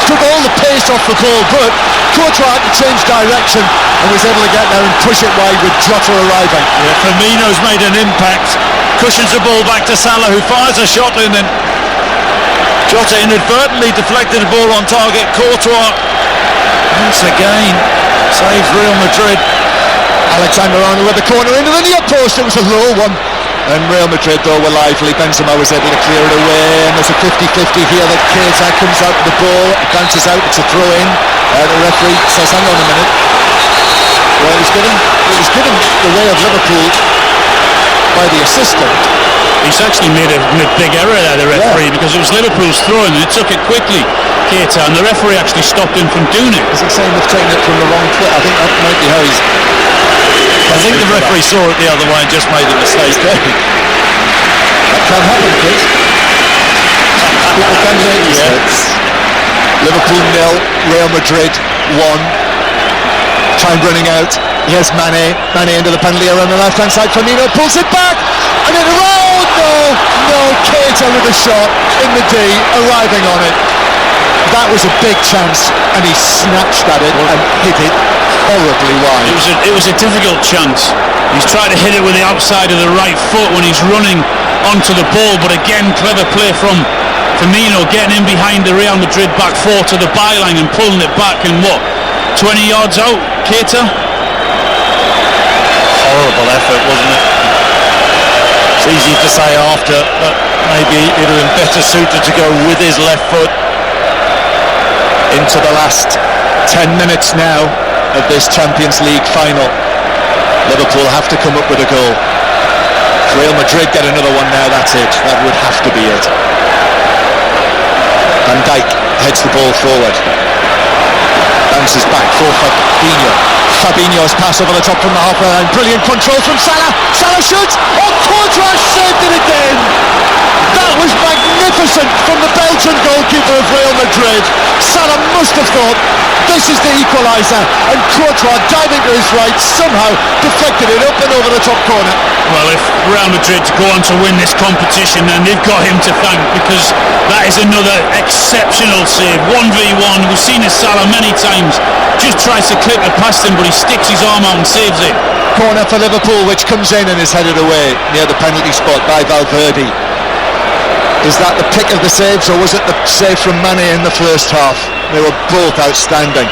Took all the pace off the ball, but Courtois had to change direction and was able to get there and push it wide with Jota arriving. Yeah, Firmino's made an impact, cushions the ball back to Salah, who fires a shot in, and Jota inadvertently deflected the ball on target. Courtois once again saves Real Madrid. Alexander-Arnold with the corner into the near post, it was a low one. And Real Madrid though were lively. Benzema was able to clear it away, and there's a 50-50 here that Keita comes out with the ball, it bounces out, it's a throw in. The referee says hang on a minute. Well, it was given the way of Liverpool by the assistant. He's actually made a big error there, the referee, because it was Liverpool's throw and he took it quickly, Keita, and the referee actually stopped him from doing it. Is he saying they've taken it from the wrong foot? I think that might be how he's... I think the referee saw it the other way and just made a mistake. That can happen, Chris. People can make mistakes. Liverpool 0, Real Madrid 1. Time running out. Here's Mane into the penalty area on the left-hand side. Firmino pulls it back, and then no, Keita with a shot in the D, arriving on it. That was a big chance, and he snatched at it and hit it horribly wide. It was a difficult chance. He's tried to hit it with the outside of the right foot when he's running onto the ball, but again, clever play from Firmino, getting in behind the Real Madrid back 4 to the byline and pulling it back, and 20 yards out, Keita? Horrible effort, wasn't it? It's easy to say after, but maybe it would have been better suited to go with his left foot. Into the last 10 minutes now of this Champions League final. Liverpool have to come up with a goal. If Real Madrid get another one now, that's it. That would have to be it. Van Dijk heads the ball forward. Bounces back for Fabinho. Fabinho's pass over the top from the halfway line. Brilliant control from Salah. Salah shoots. Oh, Courtois saved it again. That was magnificent from the Belgian goalkeeper of Real Madrid. Salah must have thought this is the equaliser, and Courtois diving to his right somehow deflected it up and over the top corner. Well, if Real Madrid go on to win this competition, then they've got him to thank, because that is another exceptional save. 1v1, we've seen his Salah many times, just tries to clip it past him, but he sticks his arm out and saves it. Corner for Liverpool, which comes in and is headed away near the penalty spot by Valverde. Is that the pick of the saves, or was it the save from Mane in the first half? They were both outstanding.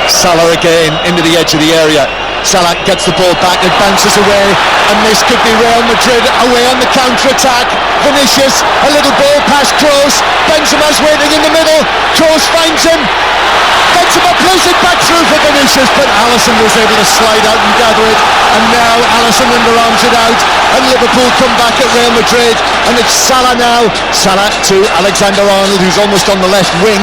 Salah again into the edge of the area. Salah gets the ball back, it bounces away, and this could be Real Madrid away on the counter-attack. Vinicius, a little ball pass Kroos. Benzema's waiting in the middle. Kroos finds him. Benzema plays it back through for Vinicius, but Alisson was able to slide out and gather it, and now Alisson underarms it out, and Liverpool come back at Real Madrid, and it's Salah now. Salah to Alexander-Arnold, who's almost on the left wing.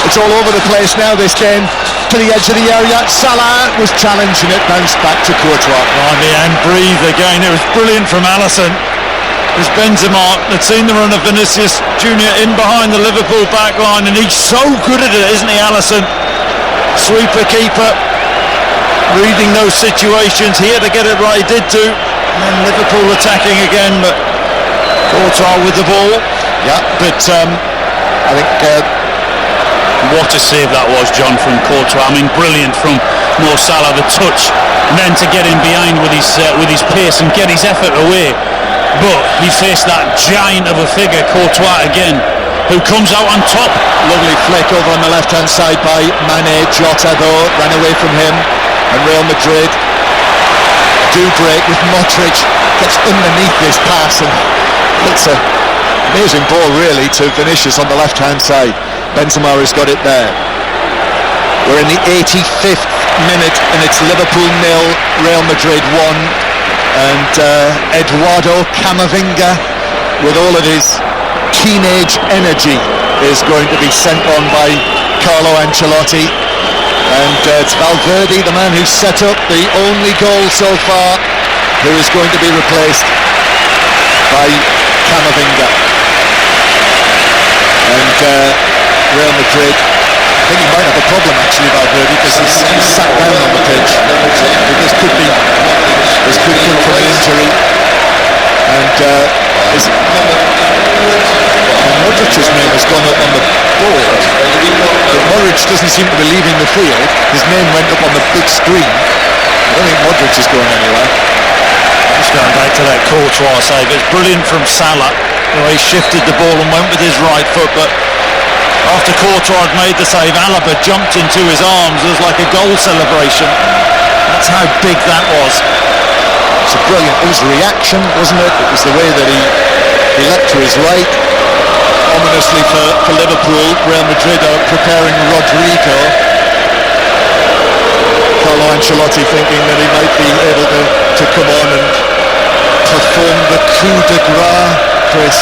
It's all over the place now, this game. To the edge of the area, Salah was challenging it, bounced back to Courtois. Finally, and breathe again. It was brilliant from Alisson. As Benzema had seen the run of Vinicius Junior in behind the Liverpool back line, and he's so good at it, isn't he, Alisson? Sweeper, keeper, reading those situations. He had to get it right, he did too. And Liverpool attacking again, but Courtois with the ball. Yeah, but I think what a save that was, John, from Courtois. I mean, brilliant from Mo Salah, the touch, and then to get in behind with his pace and get his effort away. But he faced that giant of a figure, Courtois again, who comes out on top. lovely flick over on the left-hand side by Mane. Jota, though, ran away from him, and Real Madrid do break with Modric. Gets underneath this pass, and it's an amazing ball, really, to Vinicius on the left-hand side. Benzema has got it there. We're in the 85th minute, and it's Liverpool 0, Real Madrid 1. And Eduardo Camavinga, with all of his teenage energy, is going to be sent on by Carlo Ancelotti. And it's Valverde, the man who set up the only goal so far, who is going to be replaced by Camavinga. And Real Madrid, I think he might have a problem actually, Valverde, because he's sat down on the pitch. This could come from an injury. And Modric's name has gone up on the board, but Modric doesn't seem to be leaving the field. His name went up on the big screen. I don't think Modric is going anywhere. Just going back to that Courtois save, it's brilliant from Salah. You know, he shifted the ball and went with his right foot, but after Courtois had made the save, Alaba jumped into his arms. It was like a goal celebration. That's how big that was. It's a brilliant, it was reaction, wasn't it? It was the way that he leapt to his right. Ominously for Liverpool, Real Madrid are preparing Rodrigo. Carlo Ancelotti thinking that he might be able to come on and perform the coup de grace, Chris.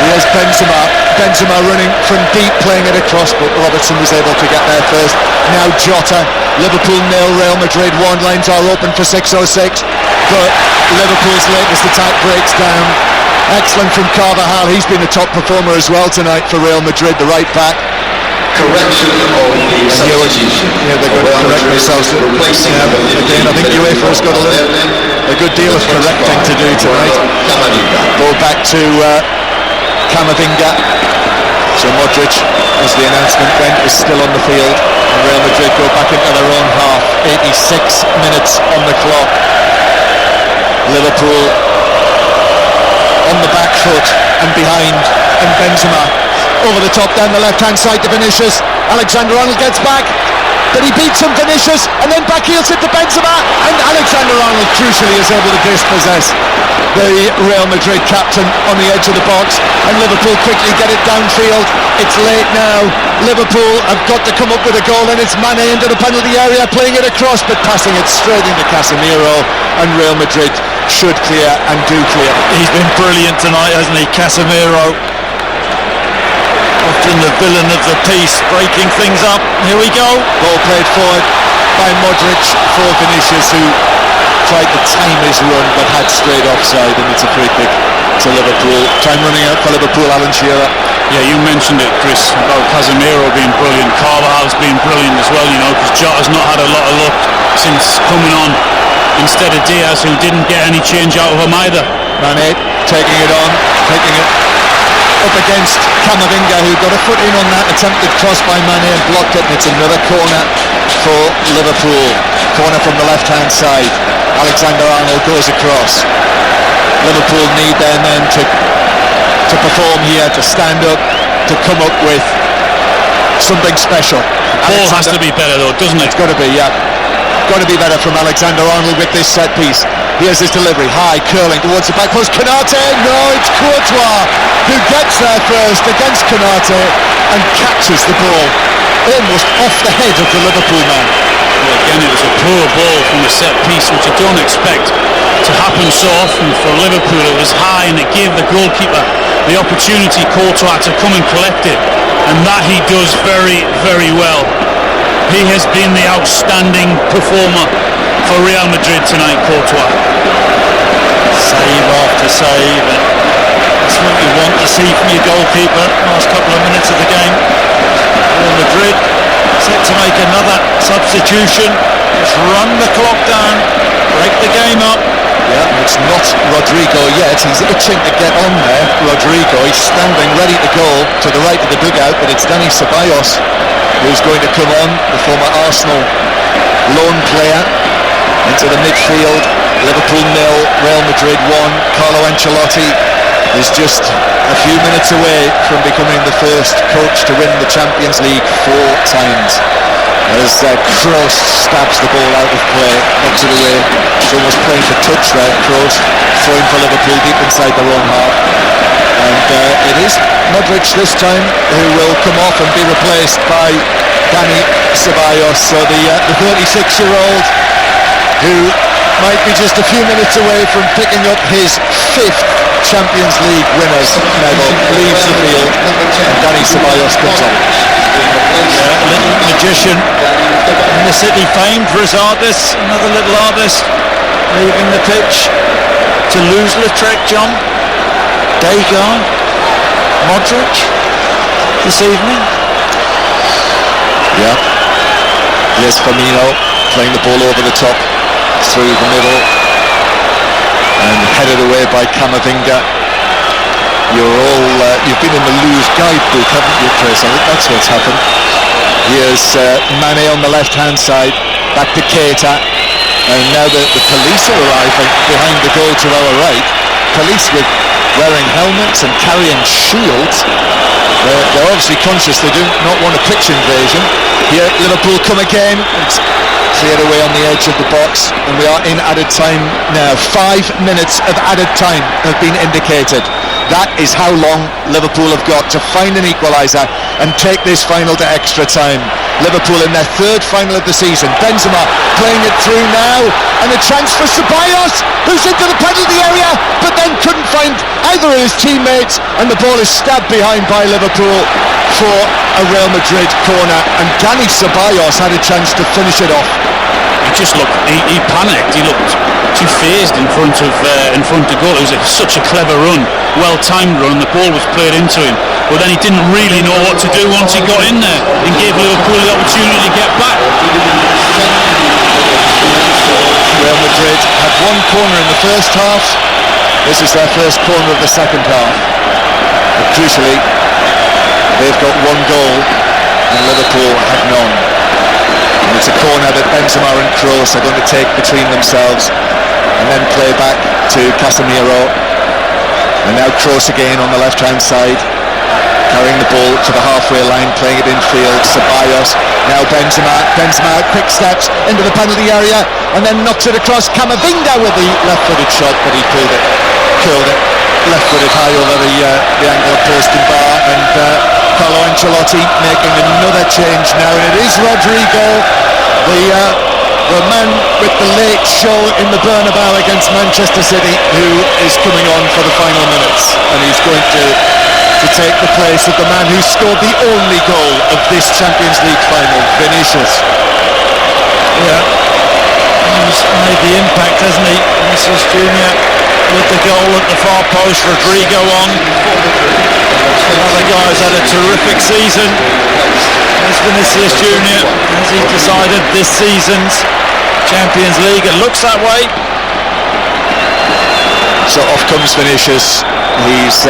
Here's Benzema running from deep, playing it across, but Robertson was able to get there first. Now Jota. Liverpool 0, Real Madrid 1. Lines are open for 6:06, but Liverpool's latest attack breaks down. Excellent from Carvajal. He's been a top performer as well tonight for Real Madrid, the right back. Correction of the substitution. Yeah, they're going to correct themselves. Again, I think UEFA has got a good deal of correcting to do tonight. Go back to Camavinga. So Modric, as the announcement went, is still on the field. And Real Madrid go back into their own half. 86 minutes on the clock. Liverpool on the back foot and behind, and Benzema over the top down the left-hand side to Vinicius. Alexander-Arnold gets back, but he beats him, Vinicius, and then back heels it to Benzema, and Alexander-Arnold crucially is able to dispossess the Real Madrid captain on the edge of the box, and Liverpool quickly get it downfield. It's late now. Liverpool have got to come up with a goal, and it's Mane into the penalty area, playing it across, but passing it straight into Casemiro, and Real Madrid should clear and do clear. He's been brilliant tonight, hasn't he, Casemiro? Often the villain of the piece, breaking things up. Here we go. Ball played forward by Modric for Vinicius, who tried to time his run but had straight offside, and it's a free kick to Liverpool. Time running out for Liverpool, Alan Shearer. Yeah, you mentioned it, Chris, about Casemiro being brilliant. Carvajal's been brilliant as well, you know, because Jota's not had a lot of luck since coming on instead of Diaz, who didn't get any change out of him either. Mane taking it on, taking it up against Camavinga, who got a foot in on that attempted cross by Mane and blocked it, and it's another corner for Liverpool. Corner from the left-hand side. Alexander-Arnold goes across. Liverpool need their men to perform here, to stand up, to come up with something special. Ball has to be better though, doesn't it? It's got to be, yeah. Got to be better from Alexander-Arnold with this set piece. Here's his delivery, high, curling towards the back post. Konate, no, it's Courtois who gets there first against Konate and catches the ball almost off the head of the Liverpool man. Well, again, it was a poor ball from the set piece, which you don't expect to happen so often for Liverpool. It was high, and it gave the goalkeeper the opportunity, Courtois, to come and collect it. And and that he does very, very well. He has been the outstanding performer for Real Madrid tonight, Courtois. Save after save, and that's what you want to see from your goalkeeper. Last couple of minutes of the game. Real Madrid set to make another substitution. Just run the clock down, break the game up. Yeah, it's not Rodrigo yet. He's itching to get on there. Rodrigo, he's standing ready to go to the right of the dugout, but it's Dani Ceballos who's going to come on, the former Arsenal loan player, into the midfield. Liverpool 0, Real Madrid 1. Carlo Ancelotti is just a few minutes away from becoming the first coach to win the Champions League 4 times. As Kroos stabs the ball out of play, knocks it away. He's almost playing for touch there, Kroos, throwing for Liverpool deep inside their own half. And it is Modric this time who will come off and be replaced by Dani Ceballos. So the 36-year-old who might be just a few minutes away from picking up his 5th Champions League winners medal, leaves the field, and Dani Ceballos comes on. A little magician in the city, famed for his artists. Another little artist leaving the pitch to lose Lautrec. John Degar, Modric this evening. Yeah, here's Firmino playing the ball over the top through the middle and headed away by Camavinga. You've been in the Louvre guidebook, haven't you, Chris? I think that's what's happened. Here's Mane on the left-hand side, back to Keita, and now the police are arriving behind the goal to our right. Police wearing helmets and carrying shields. They're obviously conscious they do not want a pitch invasion. Here, Liverpool come again. It's cleared away on the edge of the box, and we are in added time now. 5 minutes of added time have been indicated. That is how long Liverpool have got to find an equaliser and take this final to extra time. Liverpool in their 3rd final of the season. Benzema playing it through now, and a chance for Ceballos, who's into the penalty area, but then couldn't find either of his teammates, and the ball is stabbed behind by Liverpool for a Real Madrid corner, and Dani Ceballos had a chance to finish it off. He just looked, he panicked, he looked too phased in front of goal. It was such a clever run, well-timed run, the ball was played into him, but then he didn't really know what to do once he got in there and gave Liverpool the opportunity to get back. Real Madrid had 1 corner in the first half. This is their first corner of the second half. But crucially, they've got 1 goal and Liverpool have none. And it's a corner that Benzema and Kroos are going to take between themselves and then play back to Casemiro. And now Kroos again on the left-hand side, carrying the ball to the halfway line, playing it infield. Ceballos, now Benzema, quick steps into the penalty area and then knocks it across. Camavinga with the left-footed shot, but he curled it left-footed high over the angle of post and bar. And Carlo Ancelotti making another change now, and it is Rodrigo, the man with the late show in the Bernabeu against Manchester City, who is coming on for the final minutes, and he's going to take the place of the man who scored the only goal of this Champions League final, Vinicius. Yeah, he's made the impact, hasn't he? Vinicius Junior with the goal at the far post, Rodrigo on. Another guy who's had a terrific season. There's Vinicius Junior, as he decided this season's Champions League. It looks that way. So off comes Vinicius. He's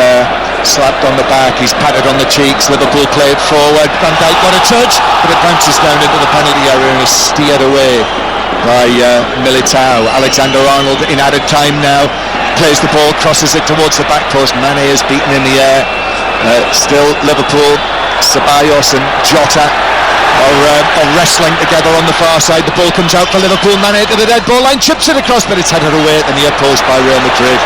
slapped on the back, he's patted on the cheeks. Liverpool play it forward. Van Dijk got a touch, but it bounces down into the penalty area and is steered away by Militao. Alexander-Arnold in added time now, plays the ball, crosses it towards the back post. Mane is beaten in the air. Still Liverpool. Ceballos and Jota are wrestling together on the far side. The ball comes out for Liverpool. Mane to the dead ball line, chips it across, but it's headed away at the near post by Real Madrid.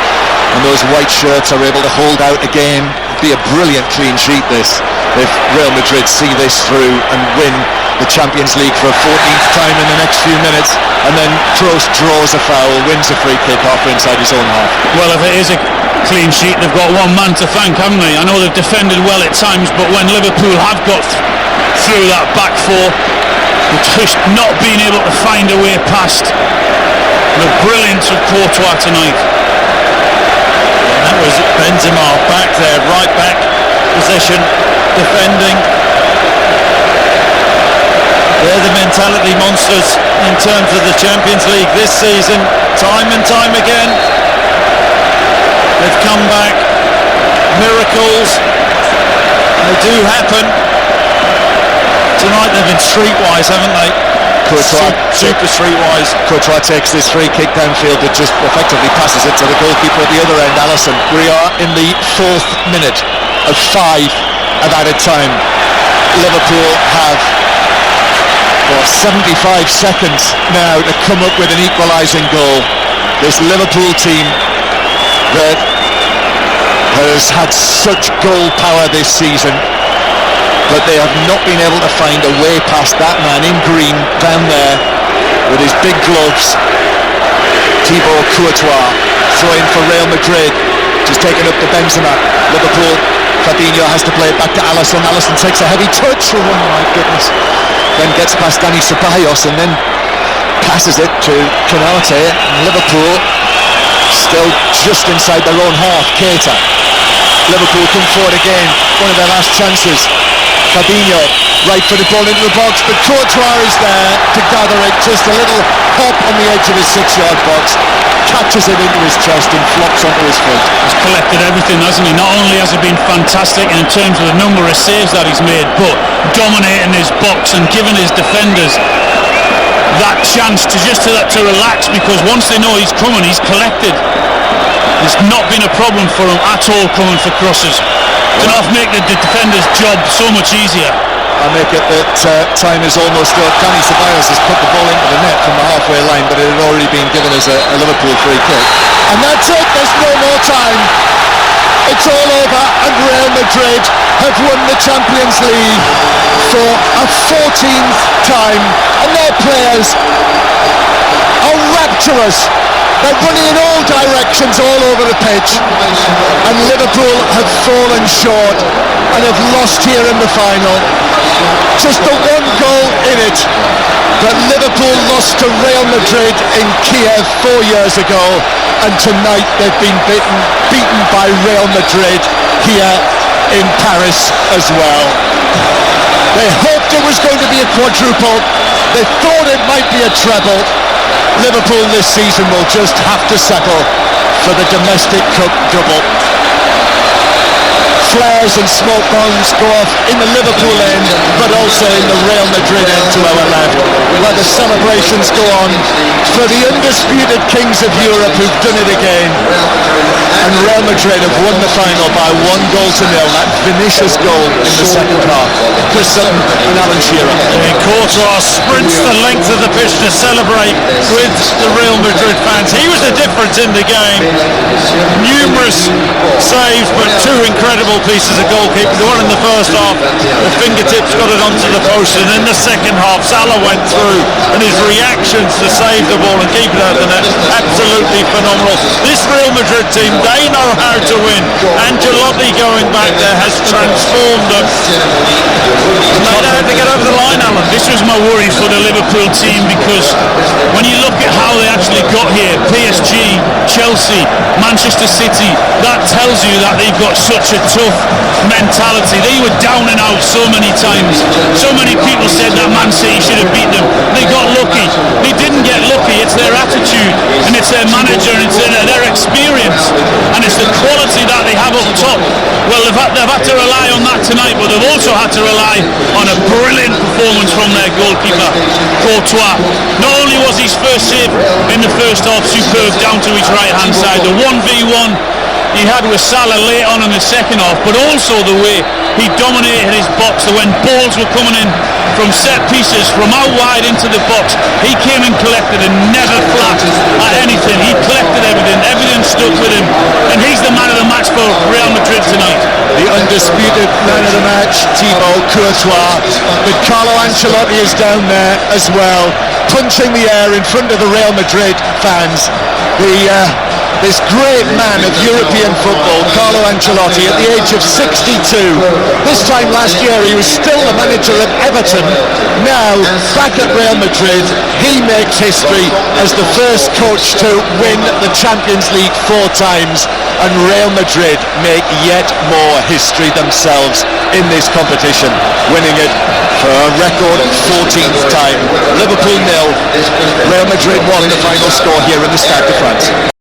And those white shirts are able to hold out again. Be a brilliant clean sheet this, if Real Madrid see this through and win the Champions League for a 14th time in the next few minutes, and then Kroos draws a foul, wins a free kick off inside his own half. Well, if it is a clean sheet, they've got one man to thank, haven't they? I know they've defended well at times, but when Liverpool have got through that back four, they've just not been able to find a way past the brilliance of Courtois tonight. That was Benzema back there, right back position, defending. They're the mentality monsters in terms of the Champions League this season, time and time again. They've come back. Miracles, they do happen. Tonight they've been streetwise, haven't they? Courtois, super streetwise. Courtois takes this free kick downfield, but just effectively passes it to the goalkeeper at the other end, Alisson. We are in the 4th minute of 5 of added time. Liverpool have 75 seconds now to come up with an equalising goal. This Liverpool team that has had such goal power this season, but they have not been able to find a way past that man in green down there with his big gloves. Thibaut Courtois throwing for Real Madrid, just taking up to Benzema. Liverpool, Fabinho has to play it back to Alisson. Alisson takes a heavy touch, oh my goodness, then gets past Dani Ceballos and then passes it to Konate. Liverpool still just inside their own half. Keita. Liverpool come forward again, one of their last chances. Fabinho, right for the ball into the box, but Courtois is there to gather it. Just a little hop on the edge of his 6-yard box, catches it into his chest and flops onto his foot. He's collected everything, hasn't he? Not only has he been fantastic in terms of the number of saves that he's made, but dominating his box and giving his defenders that chance to relax, because once they know he's coming, he's collected. It's not been a problem for him at all coming for crosses. Enough make the defender's job so much easier. I make it that time is almost up. Dani Ceballos has put the ball into the net from the halfway line, but it had already been given as a Liverpool free kick. And that's it, there's no more time. It's all over, and Real Madrid have won the Champions League for a 14th time, and their players are rapturous. They're running in all directions all over the pitch, and Liverpool have fallen short and have lost here in the final. Just the one goal in it, but Liverpool lost to Real Madrid in Kiev 4 years ago, and tonight they've been beaten by Real Madrid here in Paris as well. They hoped it was going to be a quadruple. They thought it might be a treble. Liverpool this season will just have to settle for the domestic cup double. Flares and smoke bombs go off in the Liverpool end, but also in the Real Madrid end to our left, where the celebrations go on for the undisputed kings of Europe who've done it again. And Real Madrid have won the final by 1-0. That Vinicius goal in the second half. Chris Sutton and Alan Shearer. And Courtois sprints the length of the pitch to celebrate with the Real Madrid fans. He was the difference in the game. Numerous saves, but 2 incredible pieces of goalkeeping. The one in the first half, the fingertips got it onto the post, and in the second half, Salah went through, and his reactions to save the ball and keep it out of the net, absolutely phenomenal. This Real Madrid team, they know how to win. Ancelotti going back there has transformed them. And they know how to get over the line, Alan. This was my worry for the Liverpool team, because when you look at how they actually got here, PSG, Chelsea, Manchester City, that tells you that they've got such a tough mentality. They were down and out so many times. So many people said that Man City should have beat them. They got lucky. They didn't get lucky. It's their attitude, and it's their manager, and it's their experience, and it's the quality that they have up top. Well, they've had to rely on that tonight, but they've also had to rely on a brilliant performance from their goalkeeper, Courtois. Not only was his first save in the first half superb down to his right hand side, the 1v1 he had with Salah late on in the second half, but also the way he dominated his box. So when balls were coming in from set pieces from out wide into the box, he came and collected and never flapped at anything. He collected everything stuck with him, and he's the man of the match for Real Madrid tonight. The undisputed man of the match, Thibaut Courtois, but Carlo Ancelotti is down there as well, punching the air in front of the Real Madrid fans. This great man of European football, Carlo Ancelotti, at the age of 62. This time last year he was still the manager of Everton. Now, back at Real Madrid, he makes history as the first coach to win the Champions League 4 times, and Real Madrid make yet more history themselves in this competition, winning it for a record 14th time. Liverpool 0, Real Madrid 1, the final score here in the Stade de France.